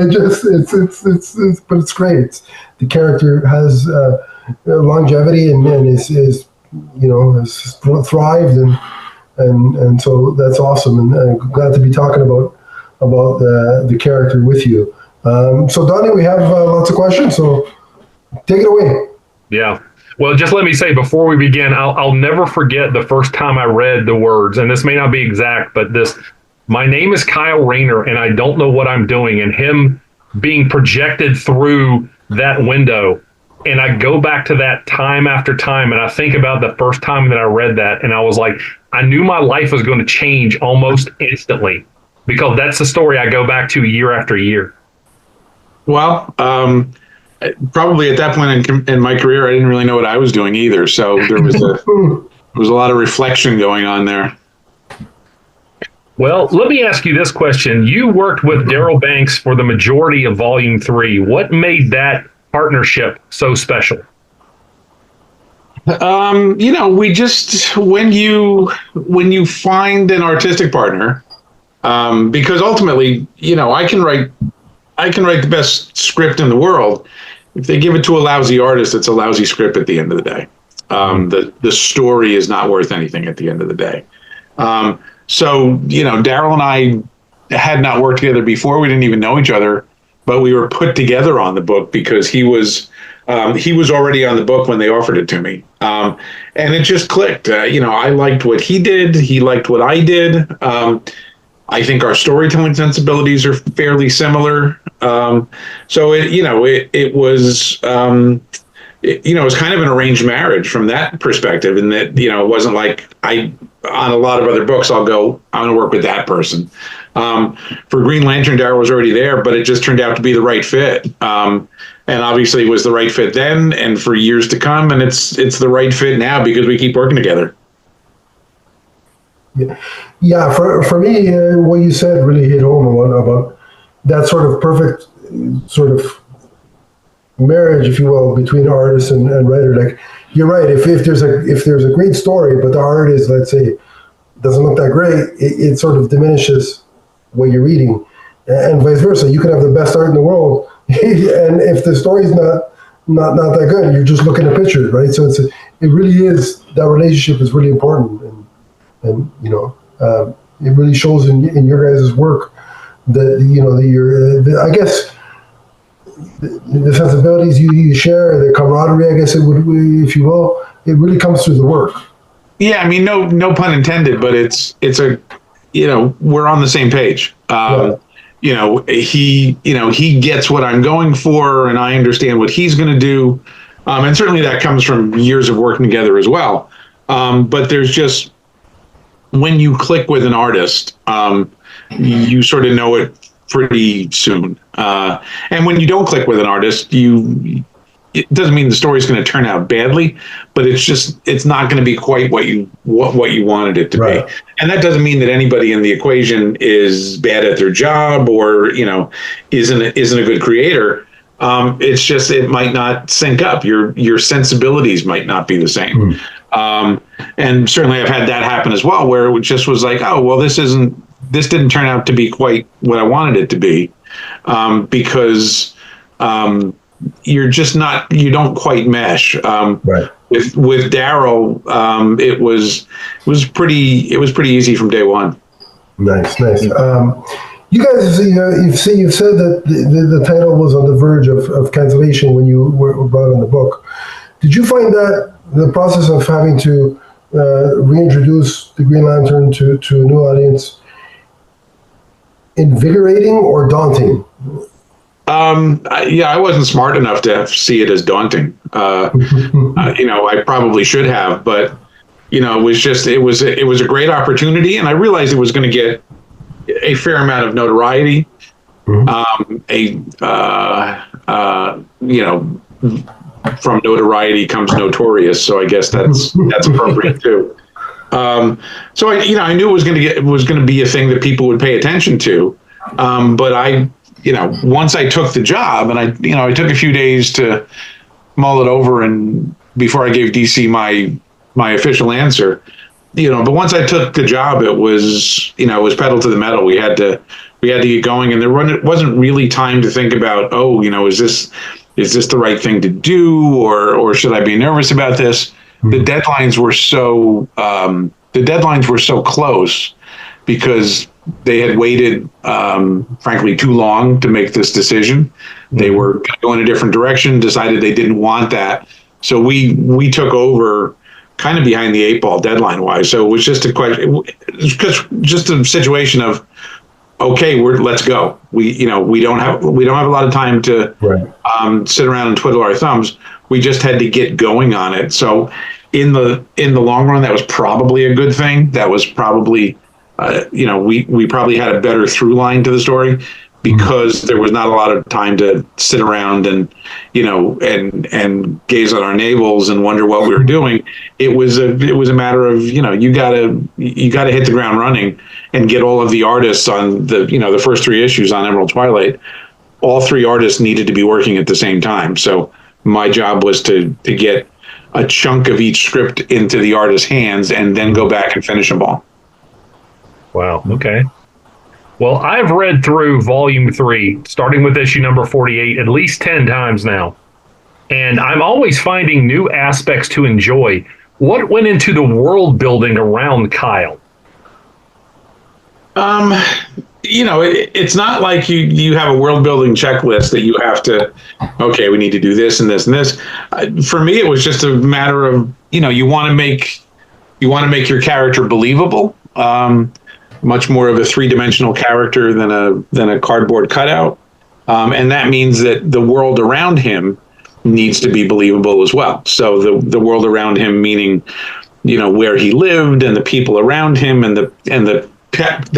B: but it's great. The character has longevity and is thrived and so that's awesome. And I'm glad to be talking about the character with you. So Donnie, we have lots of questions, so take it away.
C: Yeah. Well, just let me say before we begin, I'll never forget the first time I read the words, and this may not be exact, but my name is Kyle Rayner, and I don't know what I'm doing, and him being projected through that window. And I go back to that time after time, and I think about the first time that I read that, and I was like, I knew my life was going to change almost instantly, because that's the story I go back to year after year.
E: Well, probably at that point in my career, I didn't really know what I was doing either. So there was a lot of reflection going on there.
C: Well, let me ask you this question. You worked with Darryl Banks for the majority of Volume 3. What made that partnership so special?
E: We just, when you find an artistic partner, because ultimately, I can write the best script in the world. If they give it to a lousy artist, it's a lousy script at the end of the day. The story is not worth anything at the end of the day. So, Darryl and I had not worked together before. We didn't even know each other, but we were put together on the book because he was already on the book when they offered it to me. And it just clicked. I liked what he did. He liked what I did. I think our storytelling sensibilities are fairly similar. So it was. It was kind of an arranged marriage from that perspective, and that it wasn't like on a lot of other books I'm going to work with that person. For Green Lantern, Darryl was already there, but it just turned out to be the right fit, and obviously it was the right fit then, and for years to come, and it's the right fit now because we keep working together.
B: Yeah. For me, what you said really hit home about that sort of perfect sort of marriage, if you will, between artist and writer. Like, you're right. If there's a great story, but the art is, let's say, doesn't look that great, it sort of diminishes what you're reading, and vice versa. You can have the best art in the world, and if the story's not that good, you're just looking at pictures, right? So it really is, that relationship is really important, and it really shows in your guys' work that I guess. The sensibilities you share, the camaraderie, I guess it would, if you will, it really comes through the work.
E: Yeah, I mean, no pun intended, but it's we're on the same page. He gets what I'm going for, and I understand what he's going to do, and certainly that comes from years of working together as well. But there's just, when you click with an artist, you sort of know it pretty soon. And when you don't click with an artist, it doesn't mean the story's going to turn out badly, but it's not going to be quite what you wanted it to be. And that doesn't mean that anybody in the equation is bad at their job or, isn't a good creator. It's just, it might not sync up. Your sensibilities might not be the same. And certainly I've had that happen as well, where it just was like, oh, well, this didn't turn out to be quite what I wanted it to be, because you don't quite mesh. With Darryl, it was pretty easy from day one.
B: Nice. You guys, you've said that the title was on the verge of cancellation when you were brought in the book. Did you find that the process of having to reintroduce the Green Lantern to a new audience invigorating or daunting?
E: I wasn't smart enough to see it as daunting. I probably should have, but it was a great opportunity, and I realized it was going to get a fair amount of notoriety. From notoriety comes notorious, so I guess that's appropriate too. So I knew it was going to be a thing that people would pay attention to. But once I took the job, and I took a few days to mull it over, and before I gave DC my official answer, but once I took the job, it was pedal to the metal. We had to get going, and there wasn't really time to think about, is this the right thing to do, or should I be nervous about this? The deadlines were so close because they had waited, frankly, too long to make this decision. They were going to go in a different direction, decided they didn't want that. So we took over kind of behind the eight ball deadline wise. So it was just a question, just a situation of, okay, let's go. We don't have a lot of time to sit around and twiddle our thumbs. We just had to get going on it. So in the long run, that was probably a good thing. That was probably, we probably had a better through line to the story because there was not a lot of time to sit around and gaze at our navels and wonder what we were doing. It was a matter of, you gotta hit the ground running and get all of the artists on the first three issues on Emerald Twilight. All three artists needed to be working at the same time. So my job was to get a chunk of each script into the artist's hands and then go back and finish them all.
C: Wow. Okay. Well, I've read through volume 3, starting with issue number 48, at least 10 times now. And I'm always finding new aspects to enjoy. What went into the world building around Kyle?
E: It's not like you have a world building checklist that you have to, okay, we need to do this and this and this. For me, it was just a matter of, you want to make your character believable. much more of a three-dimensional character than a cardboard cutout, and that means that the world around him needs to be believable as well. So the world around him, meaning, you know, where he lived and the people around him and the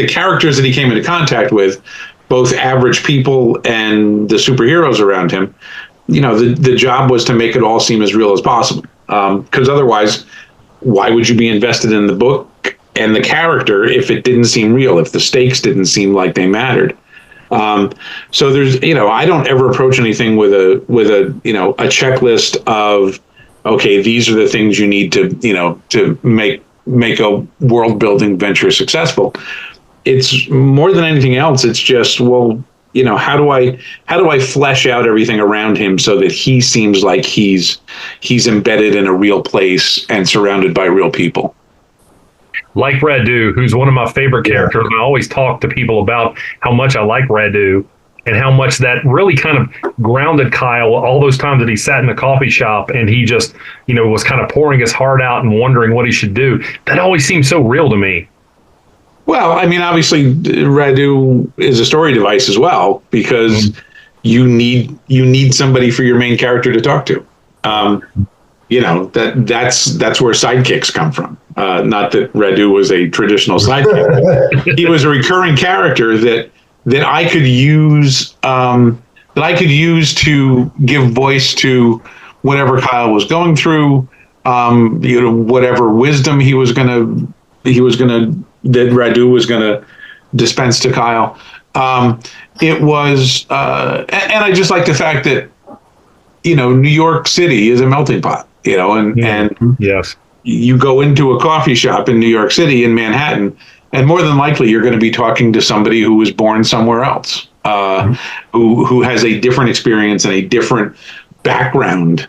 E: characters that he came into contact with, both average people and the superheroes around him. You know, the job was to make it all seem as real as possible. Because otherwise, why would you be invested in the book and the character if it didn't seem real, if the stakes didn't seem like they mattered? So there's, you know, I don't ever approach anything with a you know, a checklist of, okay, these are the things you need to, you know, to make a world building venture successful. It's more than anything else. It's just, well, you know, how do I flesh out everything around him so that he seems like he's embedded in a real place and surrounded by real people.
C: Like Radu, who's one of my favorite characters. And I always talk to people about how much I like Radu and how much that really kind of grounded Kyle all those times that he sat in the coffee shop and he just, you know, was kind of pouring his heart out and wondering what he should do. That always seemed so real to me.
E: Well, I mean, obviously, Radu is a story device as well, because you need somebody for your main character to talk to. You know, that's where sidekicks come from. Not that Radu was a traditional sidekick. He was a recurring character that I could use to give voice to whatever Kyle was going through. You know, whatever wisdom that Radu was gonna dispense to Kyle. It was, and I just like the fact that, you know, New York City is a melting pot. You know, and
C: yes,
E: you go into a coffee shop in New York City, in Manhattan, and more than likely you're going to be talking to somebody who was born somewhere else, who has a different experience and a different background.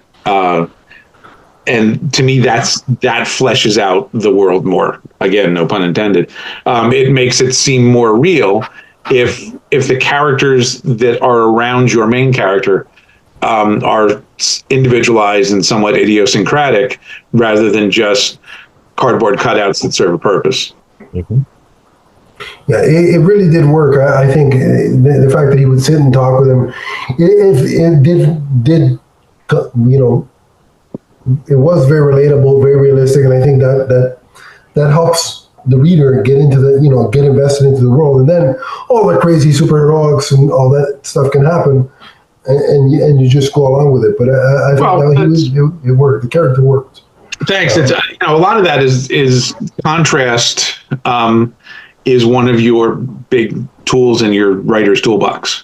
E: And to me, that fleshes out the world more. Again, no pun intended. It makes it seem more real if the characters that are around your main character are individualized and somewhat idiosyncratic, rather than just cardboard cutouts that serve a purpose.
B: Yeah, it really did work. I think the fact that he would sit and talk with him, it did, you know, it was very relatable, very realistic, and I think that helps the reader get into get invested into the world, and then all the crazy superheroics and all that stuff can happen. And you just go along with it, but I thought it worked. The character worked.
E: Thanks. It's you know, a lot of that is contrast. Is one of your big tools in your writer's toolbox.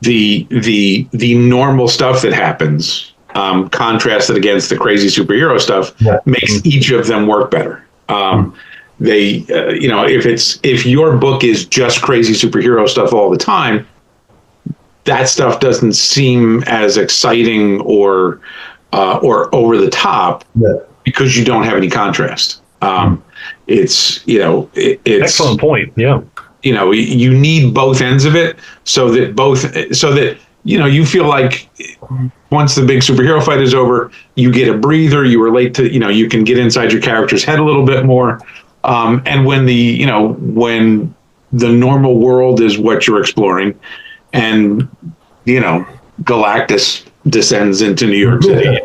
E: The normal stuff that happens, contrasted against the crazy superhero stuff, makes each of them work better. They, you know, if your book is just crazy superhero stuff all the time, that stuff doesn't seem as exciting or over the top because you don't have any contrast. It's, you know, it's
C: excellent point. Yeah.
E: You know, you need both ends of it so that, you know, you feel like once the big superhero fight is over, you get a breather, you relate to, you know, you can get inside your character's head a little bit more. And when when the normal world is what you're exploring, and, you know, Galactus descends into New York City.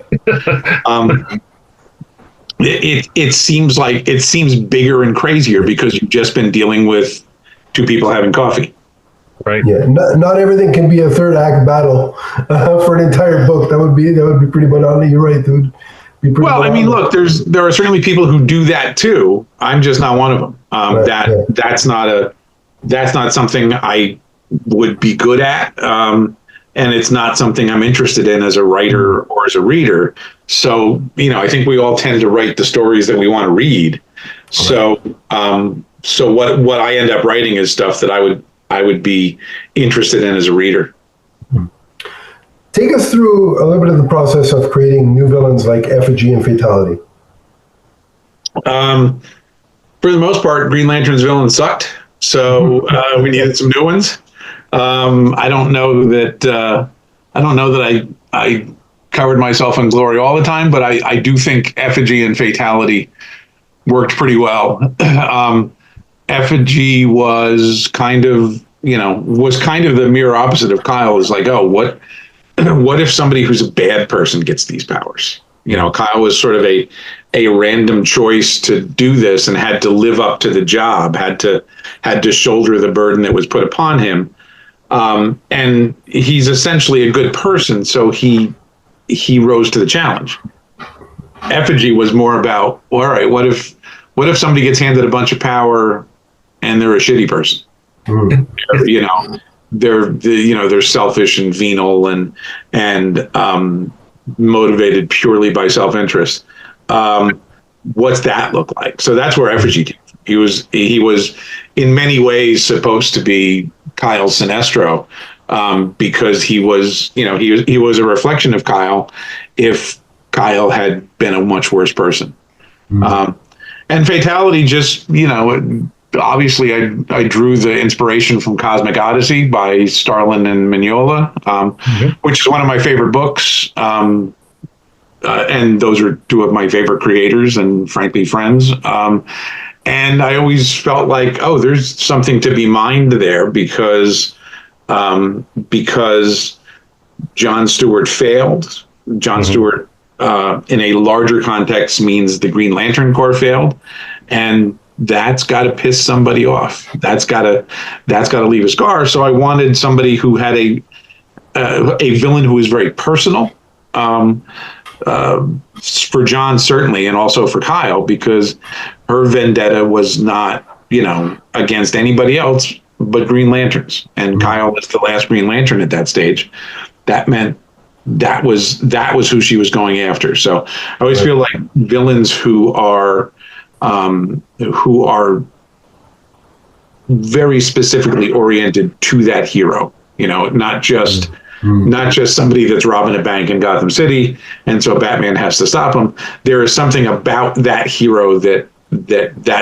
E: It seems bigger and crazier because you've just been dealing with two people having coffee.
C: Right.
B: Yeah. Not everything can be a third act battle for an entire book. That would be pretty monotonous. You're right, dude.
E: Well, I mean, look, there are certainly people who do that too. I'm just not one of them. That's not something I would be good at. And it's not something I'm interested in as a writer or as a reader. So, you know, I think we all tend to write the stories that we want to read. So, what I end up writing is stuff that I would be interested in as a reader.
B: Take us through a little bit of the process of creating new villains like Effigy and Fatality.
E: For the most part, Green Lantern's villains sucked, so we needed some new ones. I don't know that I covered myself in glory all the time, but I do think Effigy and Fatality worked pretty well. Effigy was kind of the mirror opposite of Kyle. Is like, oh, what if somebody who's a bad person gets these powers? Kyle was sort of a random choice to do this and had to live up to the job, had to shoulder the burden that was put upon him. And he's essentially a good person, so he rose to the challenge. Effigy was more about, well, all right, what if somebody gets handed a bunch of power and they're a shitty person? They're selfish and venal and motivated purely by self-interest. What's that look like? So that's where Effigy came from. He was in many ways supposed to be Kyle Sinestro, because he was a reflection of Kyle if Kyle had been a much worse person. And Fatality just, obviously I drew the inspiration from Cosmic Odyssey by Starlin and Mignola, which is one of my favorite books. And those are two of my favorite creators and frankly friends. And I always felt like, oh, there's something to be mined there because John Stewart failed. John Stewart, in a larger context, means the Green Lantern Corps failed, and that's got to piss somebody off. That's got to leave a scar. So I wanted somebody who had a villain who was very personal. For John, certainly, and also for Kyle, because her vendetta was not, against anybody else but Green Lanterns. And Kyle was the last Green Lantern at that stage. That meant that was who she was going after. So I always feel like villains who are very specifically oriented to that hero, not just somebody that's robbing a bank in Gotham City, and so Batman has to stop him. There is something about that hero that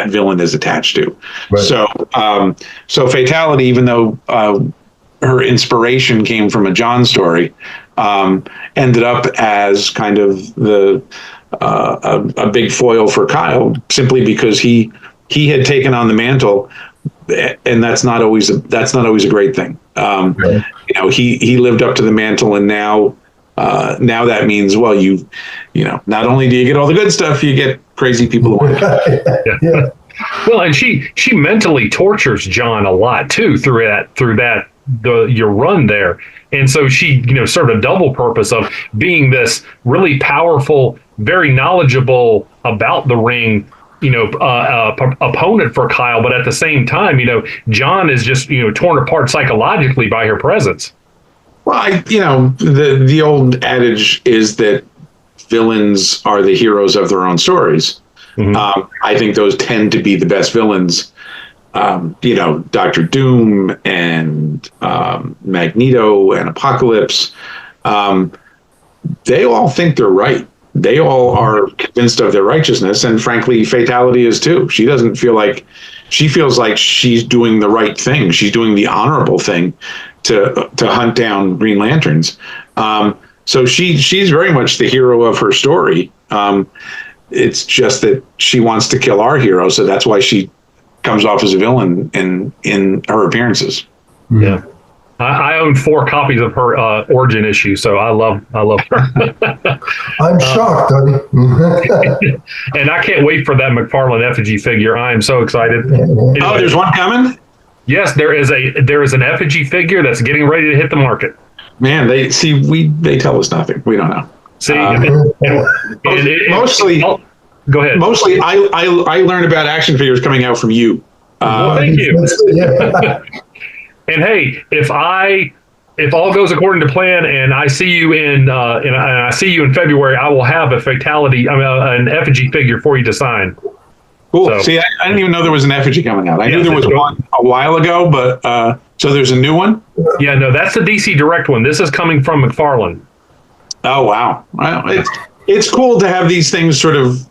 E: villain is attached to. Right. So Fatality, even though her inspiration came from a John story, ended up as kind of a big foil for Kyle, simply because he had taken on the mantle, and that's not always a great thing. Right. He lived up to the mantle, and now that means, well, not only do you get all the good stuff, you get crazy people.
C: Yeah. Well, and she mentally tortures John a lot too through your run there, and so she served a double purpose of being this really powerful, very knowledgeable about the ring, opponent for Kyle, but at the same time, John is just torn apart psychologically by her presence.
E: Well, the old adage is that villains are the heroes of their own stories. I think those tend to be the best villains. Dr. Doom and Magneto and Apocalypse. They all think they're right. They all are convinced of their righteousness, and frankly, Fatality is too. She feels like she's doing the right thing. She's doing the honorable thing to hunt down Green Lanterns. So she's very much the hero of her story. It's just that she wants to kill our hero, so that's why she comes off as a villain in her appearances.
C: Yeah. I own 4 copies of her origin issue, so I love her.
B: I'm shocked, Donnie.
C: And I can't wait for that McFarlane Effigy figure. I am so excited.
E: Anyway, there's one coming?
C: Yes, there is an Effigy figure that's getting ready to hit the market.
E: Man, they tell us nothing. We don't know.
C: See,
E: mostly.
C: Go ahead.
E: Mostly, I learned about action figures coming out from you.
C: Well, thank you. And hey, if all goes according to plan, and I see you in February, I will have a Fatality, an Effigy figure for you to sign.
E: Cool. So, see, I didn't even know there was an Effigy coming out. I knew there was one a while ago, but so there's a new one?
C: Yeah, no, that's the DC Direct one. This is coming from McFarlane.
E: Oh wow! Well, it's cool to have these things sort of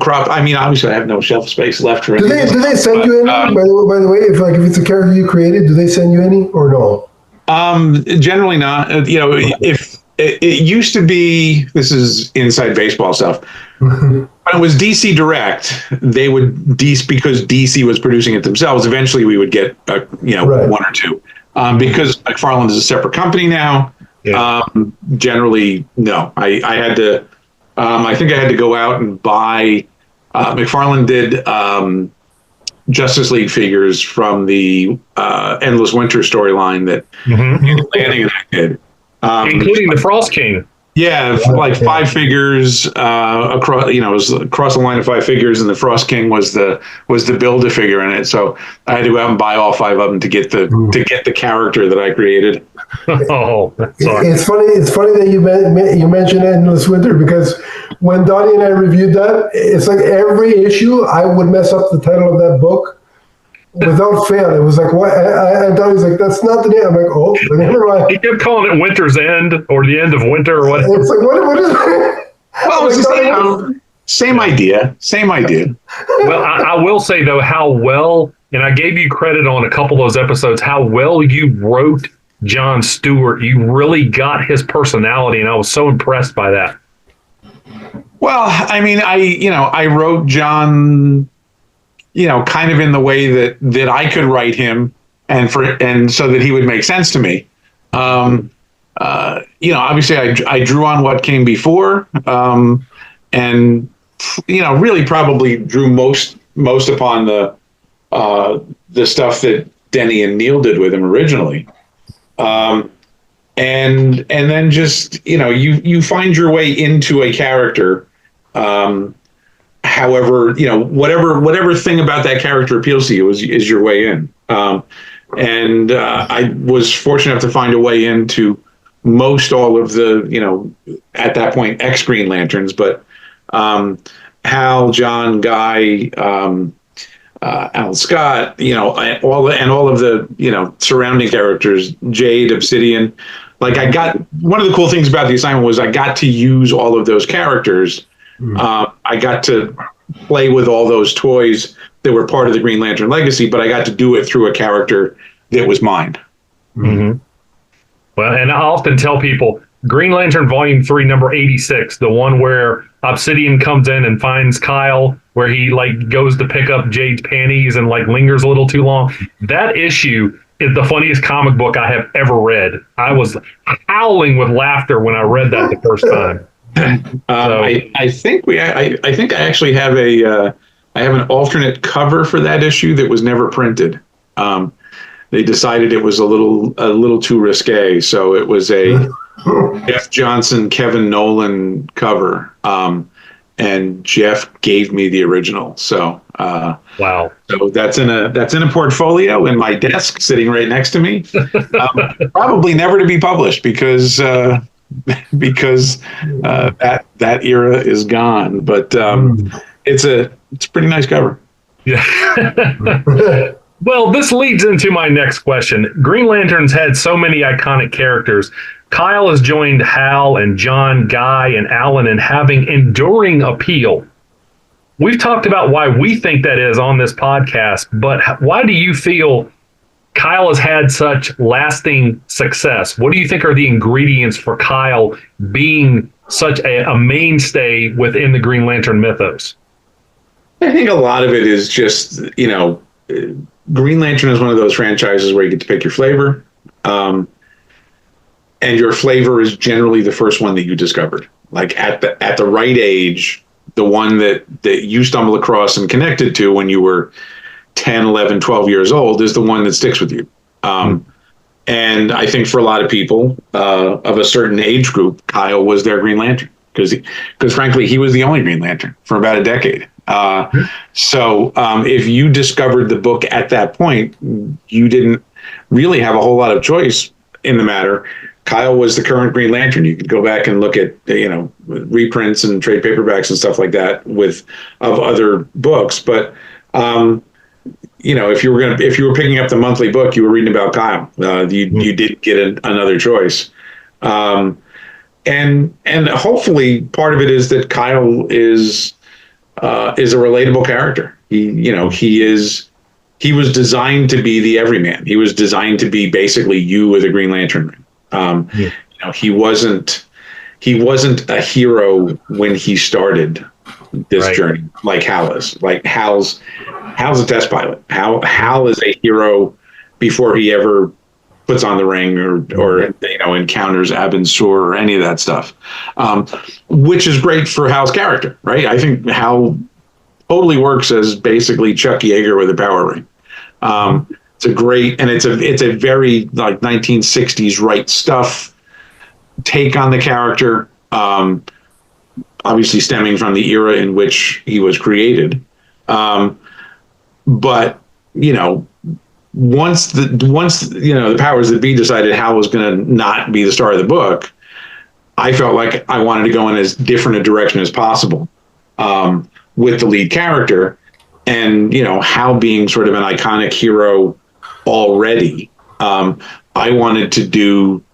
E: crop. I mean, obviously, I have no shelf space left for.
B: Do they send you any? By the way, if it's a character you created, do they send you any or no?
E: Generally not. If it used to be, this is inside baseball stuff. By when it was DC Direct, they would because DC was producing it themselves. Eventually, we would get one or two. Because McFarlane is a separate company now. Yeah. Generally, no. I had to. I think I had to go out and buy. McFarlane did Justice League figures from the Endless Winter storyline that Lanning and I did,
C: including the Frost King.
E: Yeah, like 5 figures across. It was across the line of 5 figures, and the Frost King was the Build-A-Figure in it. So I had to go out and buy all 5 of them to get the character that I created.
C: Oh,
B: it's funny. It's funny that you mentioned Endless Winter, because when Donnie and I reviewed that, it's like every issue I would mess up the title of that book. Without fail, it was like, what? And Donnie's like, that's not the name. I'm like, oh, never mind.
C: He kept calling it Winter's End or the End of Winter or whatever.
B: It's like, what is it?
E: Well, it's the same idea.
C: Well, I will say, though, how well, and I gave you credit on a couple of those episodes, how well you wrote John Stewart. You really got his personality, and I was so impressed by that.
E: Well, I mean, I wrote John, kind of in the way that I could write him, and so that he would make sense to me. Obviously I drew on what came before, and really probably drew most upon the stuff that Denny and Neil did with him originally. And then just, you find your way into a character, however, whatever thing about that character appeals to you is your way in. And I was fortunate enough to find a way into most all of the, at that point, ex-Green Lanterns, but Hal, John, Guy, Al Scott, all of the, surrounding characters, Jade, Obsidian. Like, one of the cool things about the assignment was I got to use all of those characters. I got to play with all those toys that were part of the Green Lantern legacy, but I got to do it through a character that was mine.
C: Mm-hmm. Well, and I often tell people, Green Lantern Volume 3, number 86, the one where Obsidian comes in and finds Kyle, where he goes to pick up Jade's panties and lingers a little too long. That issue is the funniest comic book I have ever read. I was howling with laughter when I read that the first time.
E: I think I actually have I have an alternate cover for that issue that was never printed. They decided it was a little too risque, so it was a Jeff Johnson, Kevin Nolan cover, and Jeff gave me the original. So
C: wow!
E: So that's in a portfolio in my desk, sitting right next to me. Probably never to be published because that era is gone. But it's a pretty nice cover.
C: Yeah. Well, this leads into my next question. Green Lantern's had so many iconic characters. Kyle has joined Hal and John, Guy, and Alan in having enduring appeal. We've talked about why we think that is on this podcast, but why do you feel Kyle has had such lasting success? What do you think are the ingredients for Kyle being such a mainstay within the Green Lantern mythos?
E: I think a lot of it is just, Green Lantern is one of those franchises where you get to pick your flavor. And your flavor is generally the first one that you discovered. Like at the right age, the one that you stumble across and connected to when you were 10, 11, 12 years old is the one that sticks with you. And I think for a lot of people of a certain age group, Kyle was their Green Lantern because frankly, he was the only Green Lantern for about a decade. So if you discovered the book at that point, you didn't really have a whole lot of choice in the matter. Kyle was the current Green Lantern. You could go back and look at, reprints and trade paperbacks and stuff like that of other books. But, if you were picking up the monthly book, you were reading about Kyle. You did get another choice. And hopefully part of it is that Kyle is a relatable character. He was designed to be the everyman. He was designed to be basically you with a Green Lantern. He wasn't a hero when he started. this
C: Right.
E: journey, like Hal is. Like Hal's a test pilot. Hal is a hero before he ever puts on the ring or encounters Abin Sur or any of that stuff, which is great for Hal's character, right? I think Hal totally works as basically Chuck Yeager with a power ring. It's a great, and it's a very like 1960s right stuff take on the character. Obviously stemming from the era in which he was created. But, once the powers that be decided Hal was going to not be the star of the book, I felt like I wanted to go in as different a direction as possible with the lead character, and Hal being sort of an iconic hero already. I wanted to do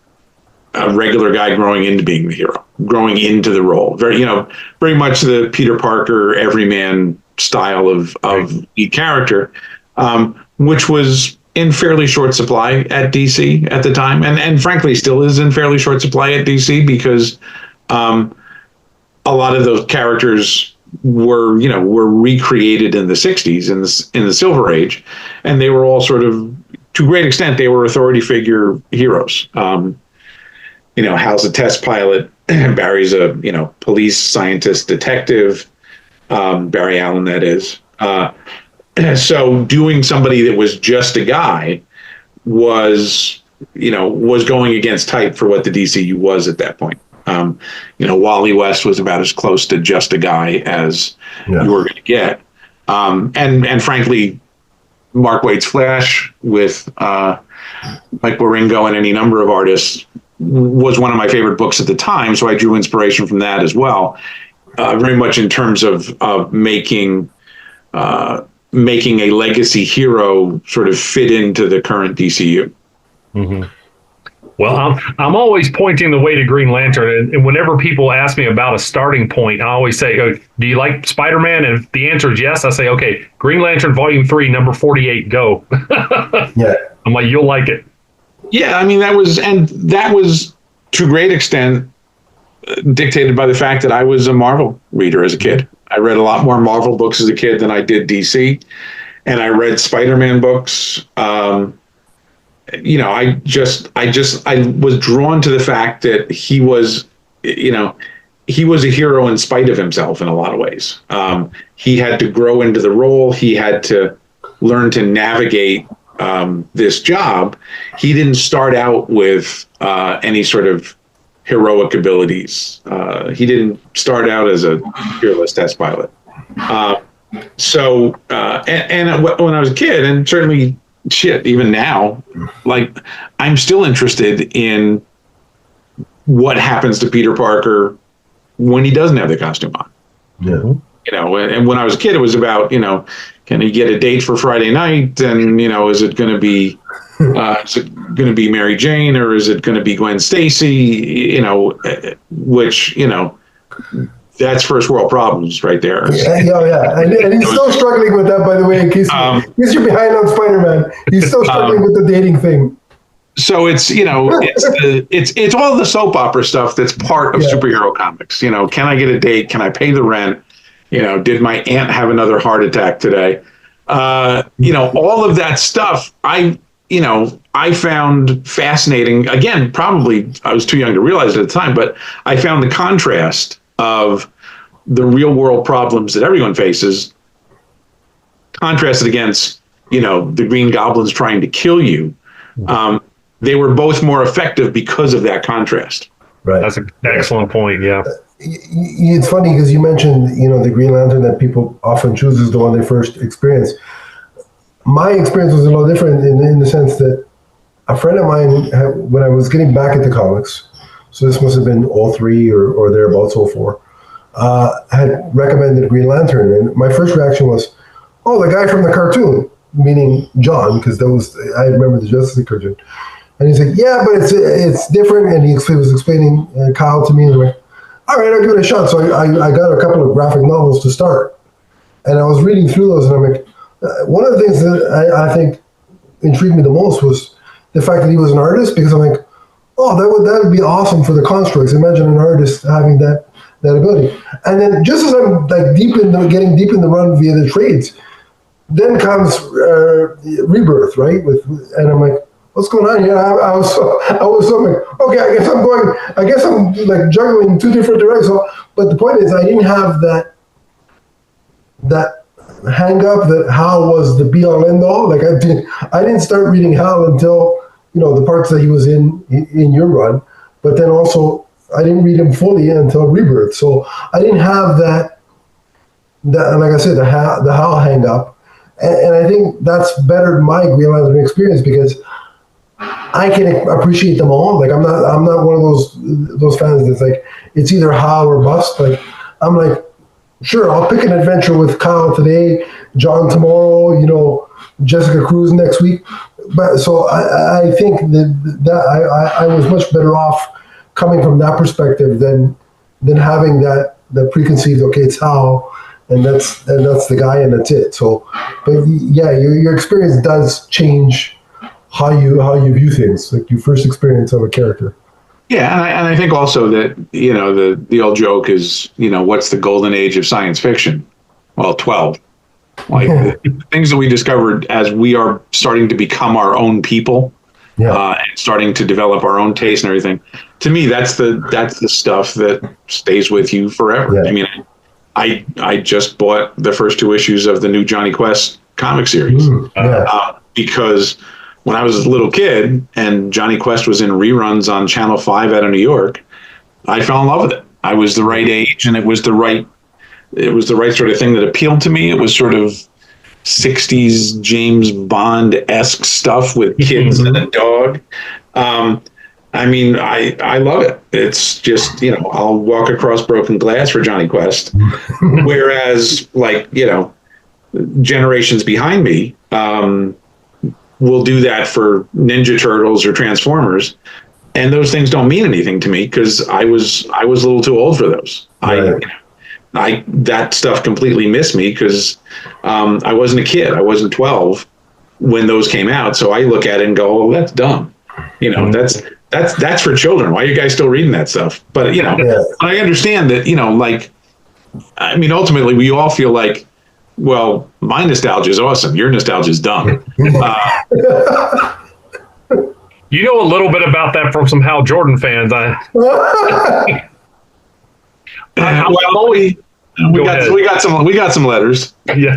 E: a regular guy growing into being the hero, growing into the role. Very much the Peter Parker everyman style of lead character. Which was in fairly short supply at DC at the time, and frankly still is in fairly short supply at DC, because a lot of those characters were recreated in the 60s in the Silver Age, and they were all sort of, to a great extent, they were authority figure heroes. Hal's a test pilot, Barry's a police scientist detective, Barry Allen that is. So doing somebody that was just a guy was going against type for what the DCU was at that point. Wally West was about as close to just a guy as you were going to get. And frankly, Mark Waid's Flash with Mike Wieringo and any number of artists was one of my favorite books at the time. So I drew inspiration from that as well, very much in terms of making a legacy hero sort of fit into the current DCU.
C: Mm-hmm. Well, I'm always pointing the way to Green Lantern, and whenever people ask me about a starting point, I always say, do you like Spider-Man? And if the answer is yes, I say, okay, Green Lantern Volume 3, number 48, go.
B: Yeah.
C: I'm like, you'll like it.
E: Yeah, I mean, that was to a great extent dictated by the fact that I was a Marvel reader as a kid. I read a lot more Marvel books as a kid than I did DC, and I read Spider-Man books. I was drawn to the fact that he was a hero in spite of himself in a lot of ways. He had to grow into the role. He had to learn to navigate this job. He didn't start out with any sort of heroic abilities. He didn't start out as a fearless test pilot. When I was a kid, and certainly even now, like, I'm still interested in what happens to Peter Parker when he doesn't have the costume on.
B: Yeah.
E: And when I was a kid, it was about, can he get a date for Friday night? And, is it going to be Mary Jane, or is it going to be Gwen Stacy? Which, that's first world problems right there.
B: Yeah. And he's still struggling with that, by the way, in case you're behind on Spider-Man. He's still struggling with the dating thing.
E: So it's it's all the soap opera stuff that's part of superhero comics. Can I get a date? Can I pay the rent? Did my aunt have another heart attack today? All of that stuff I found fascinating. Again, probably I was too young to realize it at the time, but I found the contrast of the real world problems that everyone faces contrasted against, the Green Goblin's trying to kill you. They were both more effective because of that contrast.
B: Right.
C: That's an excellent point. Yeah.
B: It's funny because you mentioned, the Green Lantern that people often choose as the one they first experience. My experience was a little different in the sense that a friend of mine, when I was getting back into comics, so this must have been 03 or thereabouts, 04, had recommended Green Lantern. And my first reaction was, oh, the guy from the cartoon, meaning John, because I remember the Justice League cartoon. And he's like, yeah, but it's different. And he was explaining Kyle to me, and I'm like, all right, I'll give it a shot. So I got a couple of graphic novels to start. And I was reading through those, and I'm like, one of the things that I think intrigued me the most was the fact that he was an artist, because I'm like, oh, that would be awesome for the constructs. Imagine an artist having that that ability. And then just as I'm like getting deep in the run via the trades, then comes Rebirth, right? And I'm like, what's going on here? I was so like, okay, I guess I'm like juggling two different directions. But the point is, I didn't have that hang up that Hal was the be all end all. Like I didn't start reading Hal until, the parts that he was in your run, but then also I didn't read him fully until Rebirth. So I didn't have that like I said, the Hal hang up, and I think that's bettered my Green Lantern experience because I can appreciate them all. Like I'm not one of those fans that's like it's either Hal or bust. Like I'm like, sure, I'll pick an adventure with Kyle today, John tomorrow, Jessica Cruz next week. But so I think that I was much better off coming from that perspective than having the preconceived, okay, it's Hal and that's the guy and that's it. So, but yeah, your experience does change how you view things, like your first experience of a character.
E: Yeah, and I think also that the old joke is what's the golden age of science fiction? Well, 12. Like the things that we discovered as we are starting to become our own people, and starting to develop our own taste and everything. To me, that's the stuff that stays with you forever. Yeah. I mean, I just bought the first 2 issues of the new Johnny Quest comic series because when I was a little kid and Johnny Quest was in reruns on Channel 5 out of New York, I fell in love with it. I was the right age and it was the right sort of thing that appealed to me. It was sort of 60s James Bond-esque stuff with kids and a dog. I mean, I love it. It's just, I'll walk across broken glass for Johnny Quest. Whereas, generations behind me will do that for Ninja Turtles or Transformers. And those things don't mean anything to me because I was a little too old for those. Right. That stuff completely missed me because I wasn't a kid. I wasn't 12 when those came out. So I look at it and go, "Oh, that's dumb." That's for children. Why are you guys still reading that stuff? But I understand that. Ultimately, we all feel like, well, my nostalgia is awesome. Your nostalgia is dumb.
C: You know a little bit about that from some Hal Jordan fans. We got some letters. Yeah.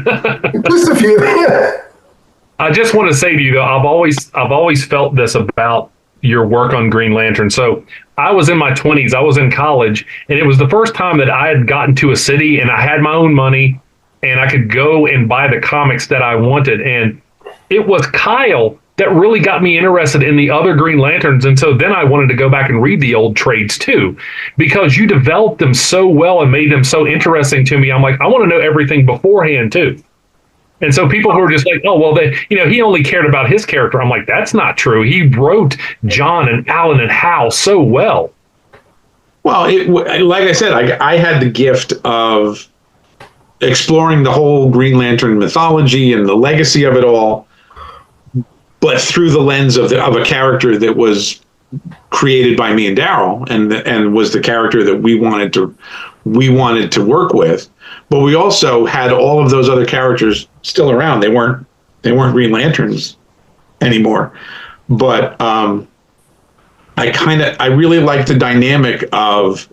B: Just a few.
C: I just want to say to you though, I've always felt this about your work on Green Lantern. So I was in my 20s, I was in college, and it was the first time that I had gotten to a city and I had my own money and I could go and buy the comics that I wanted. And it was Kyle that really got me interested in the other Green Lanterns. And so then I wanted to go back and read the old trades too, because you developed them so well and made them so interesting to me. I'm like, I want to know everything beforehand too. And so people who are just like, oh, well, he only cared about his character. I'm like, that's not true. He wrote John and Alan and Hal so well.
E: Well, like I said, I had the gift of exploring the whole Green Lantern mythology and the legacy of it all, but through the lens of a character that was created by me and Darryl, and was the character that we wanted to work with. But we also had all of those other characters still around. They weren't Green Lanterns anymore. But I really liked the dynamic of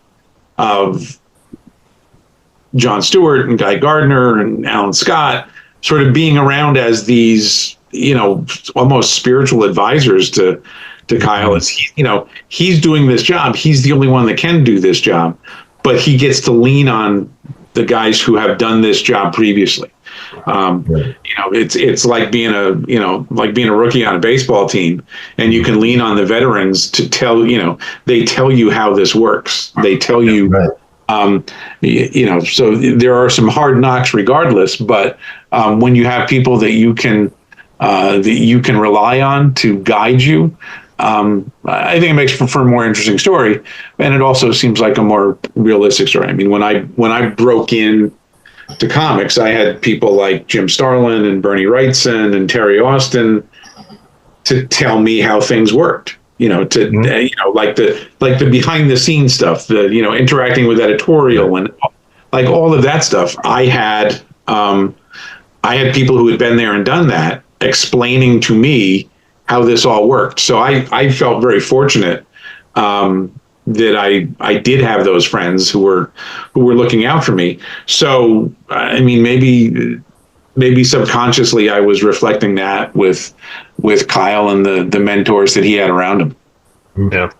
E: John Stewart and Guy Gardner and Alan Scott sort of being around as these, almost spiritual advisors to Kyle. As he's doing this job. He's the only one that can do this job, but he gets to lean on the guys who have done this job previously. It's like being a rookie on a baseball team, and you can lean on the veterans to tell they tell you how this works. They tell you, right. So there are some hard knocks regardless, but when you have people that you can rely on to guide you, I think it makes for a more interesting story, and it also seems like a more realistic story. I mean, when I broke in to comics, I had people like Jim Starlin and Bernie Wrightson and Terry Austin to tell me how things worked, like the behind the scenes stuff, the interacting with editorial and like all of that stuff. I had people who had been there and done that, explaining to me how this all worked. So I felt very fortunate that I did have those friends who were looking out for me. So I mean, maybe subconsciously I was reflecting that with Kyle and the mentors that he had around him.
C: Yeah.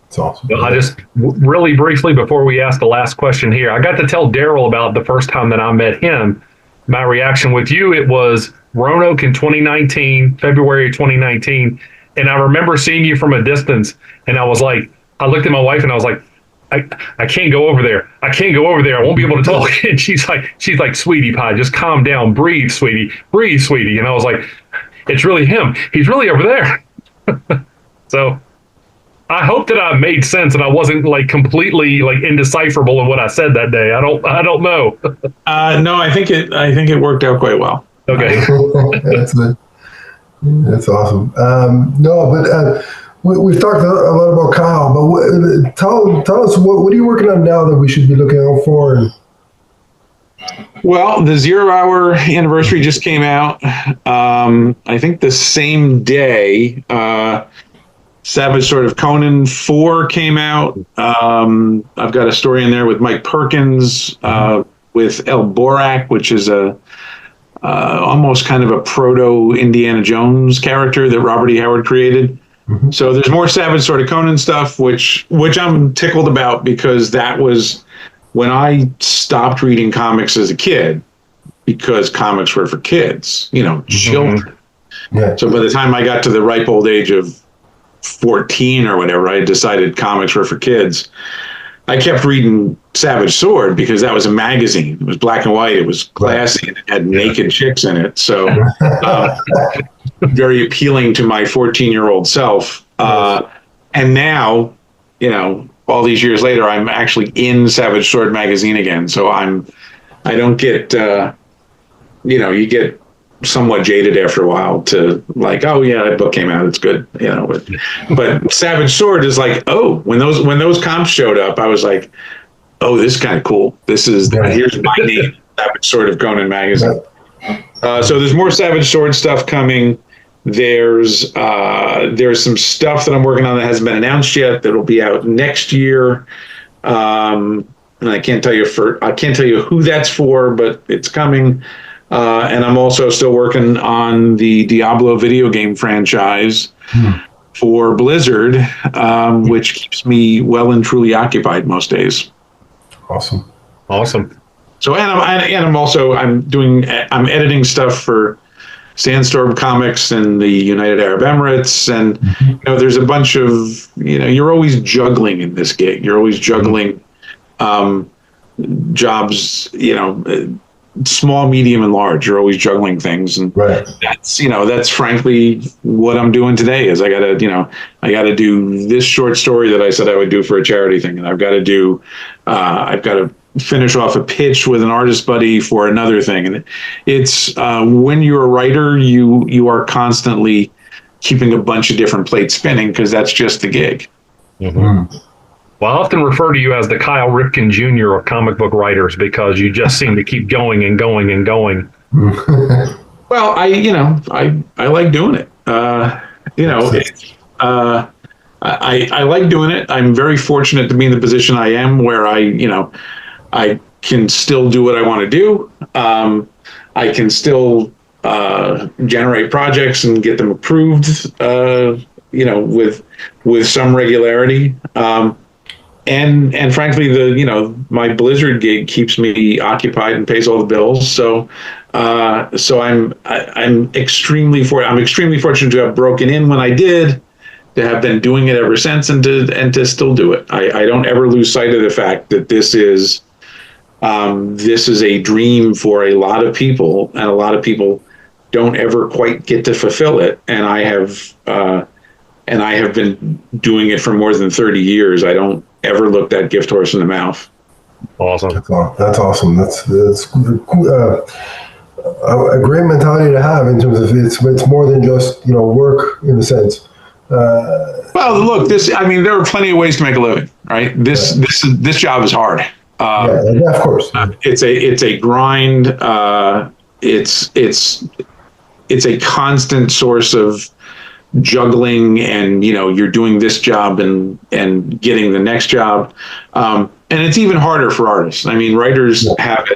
B: That's awesome.
C: Well, I just really briefly, before we ask the last question here, I got to tell Darryl about the first time that I met him. My reaction with you, it was Roanoke in 2019, February 2019. And I remember seeing you from a distance, and I was like, I looked at my wife and I was like, I can't go over there. I can't go over there. I won't be able to talk. And she's like, sweetie pie, just calm down. Breathe, sweetie. Breathe, sweetie. And I was like, it's really him. He's really over there. So I hope that I made sense and I wasn't like completely like indecipherable in what I said that day. I don't know.
E: No, I think it worked out quite well.
C: Okay.
B: That's awesome. We've talked a lot about Kyle, but tell us what are you working on now that we should be looking out for?
E: Well, the 0 Hour anniversary just came out. I think the same day, Savage Sword of Conan 4 came out. I've got a story in there with Mike Perkins, with El Borak, which is a almost kind of a proto Indiana Jones character that Robert E. Howard created. Mm-hmm. So there's more Savage Sword of Conan stuff, which I'm tickled about, because that was when I stopped reading comics as a kid, because comics were for kids, children. Yeah. So by the time I got to the ripe old age of 14 or whatever, I decided comics were for kids. I kept reading Savage Sword because that was a magazine. It was black and white. It was classy, and it had naked chicks in it. So very appealing to my 14-year-old self. And now, all these years later, I'm actually in Savage Sword magazine again. So I don't get, you get somewhat jaded after a while to like, oh yeah, that book came out, it's good, but Savage Sword is like, oh, when those comps showed up, I was like, oh, this is kind of cool. Here's my name, Savage Sword of Conan magazine. So there's more Savage Sword stuff coming. There's some stuff that I'm working on that hasn't been announced yet that'll be out next year, and I can't tell you who that's for, but it's coming. And I'm also still working on the Diablo video game franchise for Blizzard, which keeps me well and truly occupied most days.
B: Awesome.
E: So, I'm editing stuff for Sandstorm Comics and the United Arab Emirates, and there's a bunch of you're always juggling in this gig. You're always juggling jobs, small, medium, and large. You're always juggling things, and that's frankly what I'm doing today. Is I gotta do this short story that I said I would do for a charity thing, and I've got to finish off a pitch with an artist buddy for another thing. And it's when you're a writer, you are constantly keeping a bunch of different plates spinning, because that's just the gig.
B: Mm-hmm.
C: Well, I often refer to you as the Kyle Ripken Jr. of comic book writers, because you just seem to keep going and going and going.
E: Well, I like doing it. I like doing it. I'm very fortunate to be in the position I am, where I can still do what I want to do. I can still generate projects and get them approved, with some regularity. And frankly, my Blizzard gig keeps me occupied and pays all the bills. So I'm extremely fortunate to have broken in when I did, to have been doing it ever since, and to still do it. I don't ever lose sight of the fact that this is a dream for a lot of people, and a lot of people don't ever quite get to fulfill it. And I have been doing it for more than 30 years. I don't ever look that gift horse in the mouth.
C: Awesome.
B: That's awesome. That's a great mentality to have, in terms of it's more than just work, in a sense.
E: Well, look, there are plenty of ways to make a living, right? This job is hard.
B: Yeah, of course.
E: It's a grind. It's a constant source of juggling, and you're doing this job and getting the next job, and it's even harder for artists. I mean, writers have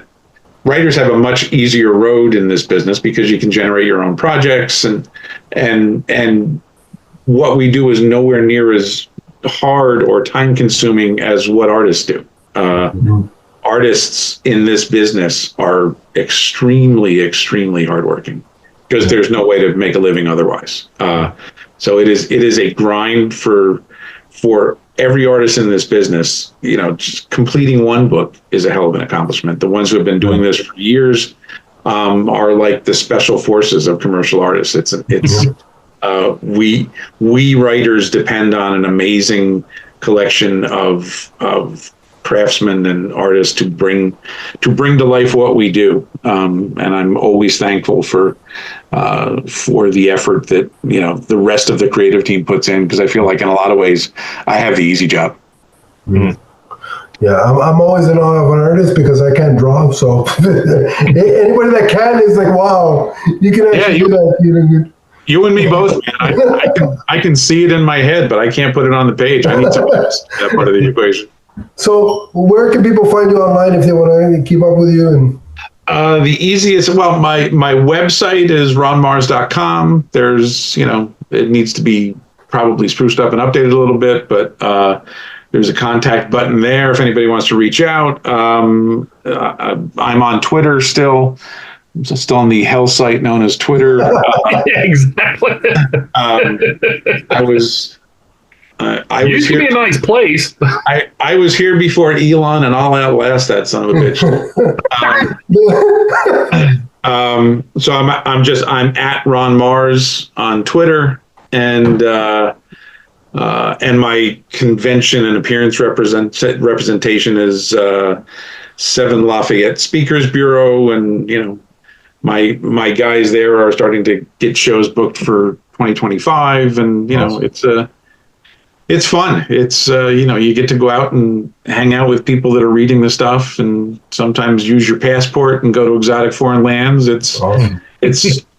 E: a much easier road in this business because you can generate your own projects, and what we do is nowhere near as hard or time consuming as what artists do. Artists in this business are extremely, extremely hardworking because there's no way to make a living otherwise. So it is a grind for every artist in this business. Just completing one book is a hell of an accomplishment. The ones who have been doing this for years are like the special forces of commercial artists. We writers depend on an amazing collection of craftsmen and artists to bring to life what we do, and I'm always thankful for the effort that the rest of the creative team puts in, because I feel like in a lot of ways I have the easy job.
B: Mm. Yeah, I'm always in awe of an artist because I can't draw. So anybody that can is like, wow, you can actually do that.
E: You and me both, man. I can see it in my head, but I can't put it on the page. I need somebody else. That part of the equation.
B: So where can people find you online if they want to keep up with you? And
E: the easiest, my website is ronmarz.com. There's, it needs to be probably spruced up and updated a little bit, but there's a contact button there if anybody wants to reach out. I'm on Twitter still. I'm still on the hell site known as Twitter.
C: Yeah, exactly.
E: I was
C: used to be a nice place.
E: I was here before Elon, and I'll outlast that son of a bitch. So I'm at Ron Marz on Twitter, and my convention and appearance representation is 7 Lafayette Speakers Bureau, and my guys there are starting to get shows booked for 2025, and it's fun. It's you get to go out and hang out with people that are reading the stuff, and sometimes use your passport and go to exotic foreign lands. It's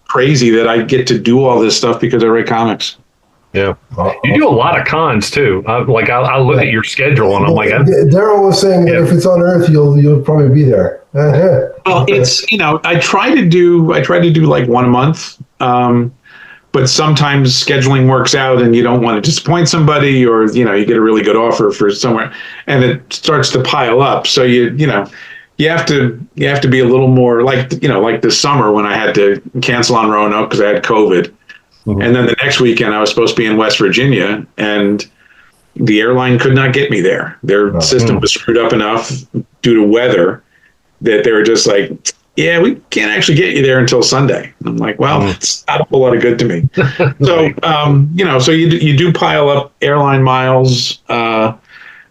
E: crazy that I get to do all this stuff because I write comics.
C: Yeah, you do a lot of cons too. I look at your schedule and I'm like,
B: Darryl was saying that if it's on Earth, you'll probably be there.
E: Well, it's I try to do like one a month, but sometimes scheduling works out and you don't want to disappoint somebody, or you get a really good offer for somewhere, and it starts to pile up. So you have to be a little more like this summer when I had to cancel on Roanoke because I had COVID. And then the next weekend, I was supposed to be in West Virginia, and the airline could not get me there. Their system was screwed up enough due to weather that they were just like, yeah, we can't actually get you there until Sunday. And I'm like, well, it's not a whole lot of good to me. So, so you do pile up airline miles, but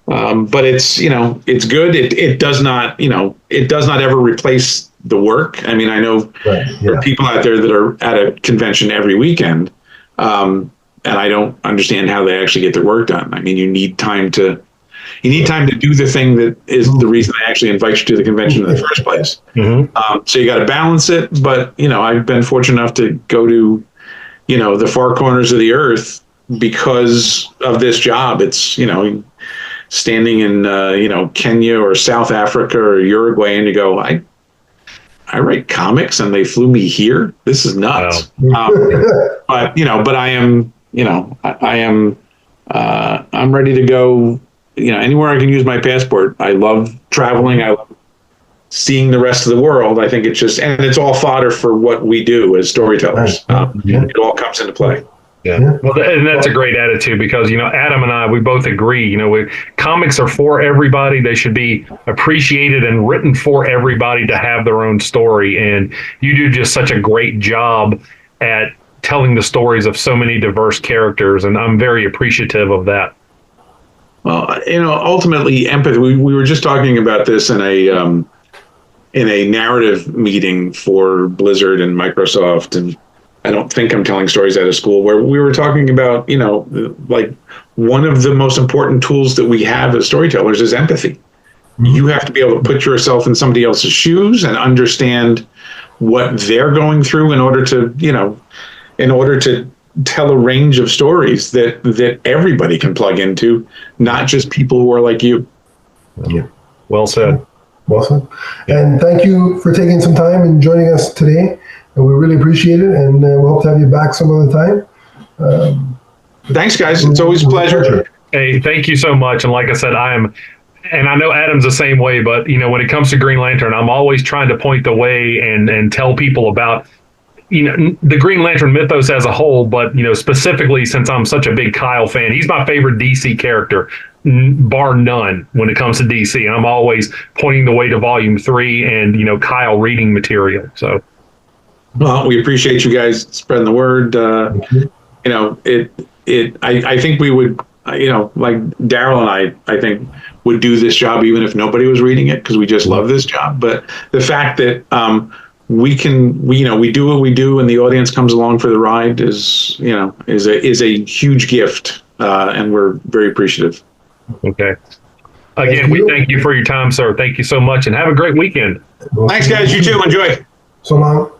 E: it's, it's good. It does not ever replace the work. I mean, I know there are people out there that are at a convention every weekend, and I don't understand how they actually get their work done. I mean, you need time to do the thing that is the reason I actually invite you to the convention in the first place. So you got to balance it. But I've been fortunate enough to go to the far corners of the earth because of this job. It's standing in Kenya or South Africa or Uruguay, and you go, I write comics and they flew me here. This is nuts. Wow. But I am, I'm ready to go, anywhere I can use my passport. I love traveling. I love seeing the rest of the world. I think it's and it's all fodder for what we do as storytellers. It all comes into play.
C: Yeah. Well, and that's a great attitude because, Adam and I, we both agree, comics are for everybody. They should be appreciated and written for everybody to have their own story. And you do just such a great job at telling the stories of so many diverse characters. And I'm very appreciative of that.
E: Well, ultimately empathy, we were just talking about this in a narrative meeting for Blizzard and Microsoft, and I don't think I'm telling stories out of school, where we were talking about, like one of the most important tools that we have as storytellers is empathy. You have to be able to put yourself in somebody else's shoes and understand what they're going through in order to tell a range of stories that everybody can plug into, not just people who are like you.
B: Yeah.
C: Well said.
B: Well said. And thank you for taking some time and joining us today. And we really appreciate it. And we hope to have you back some other time.
E: Thanks, guys. It's always a pleasure.
C: Hey, thank you so much. And like I said, and I know Adam's the same way, but when it comes to Green Lantern, I'm always trying to point the way and tell people about the Green Lantern mythos as a whole, but specifically since I'm such a big Kyle fan, he's my favorite DC character, bar none when it comes to DC, and I'm always pointing the way to Volume 3 and Kyle reading material. So,
E: well, we appreciate you guys spreading the word. I think we would. Like Darryl and I think would do this job even if nobody was reading it, because we just love this job. But the fact that we do what we do and the audience comes along for the ride is a huge gift, and we're very appreciative.
C: Okay. Again, we thank you for your time, sir. Thank you so much, and have a great weekend.
E: Thanks, guys. You too. Enjoy.
B: So long.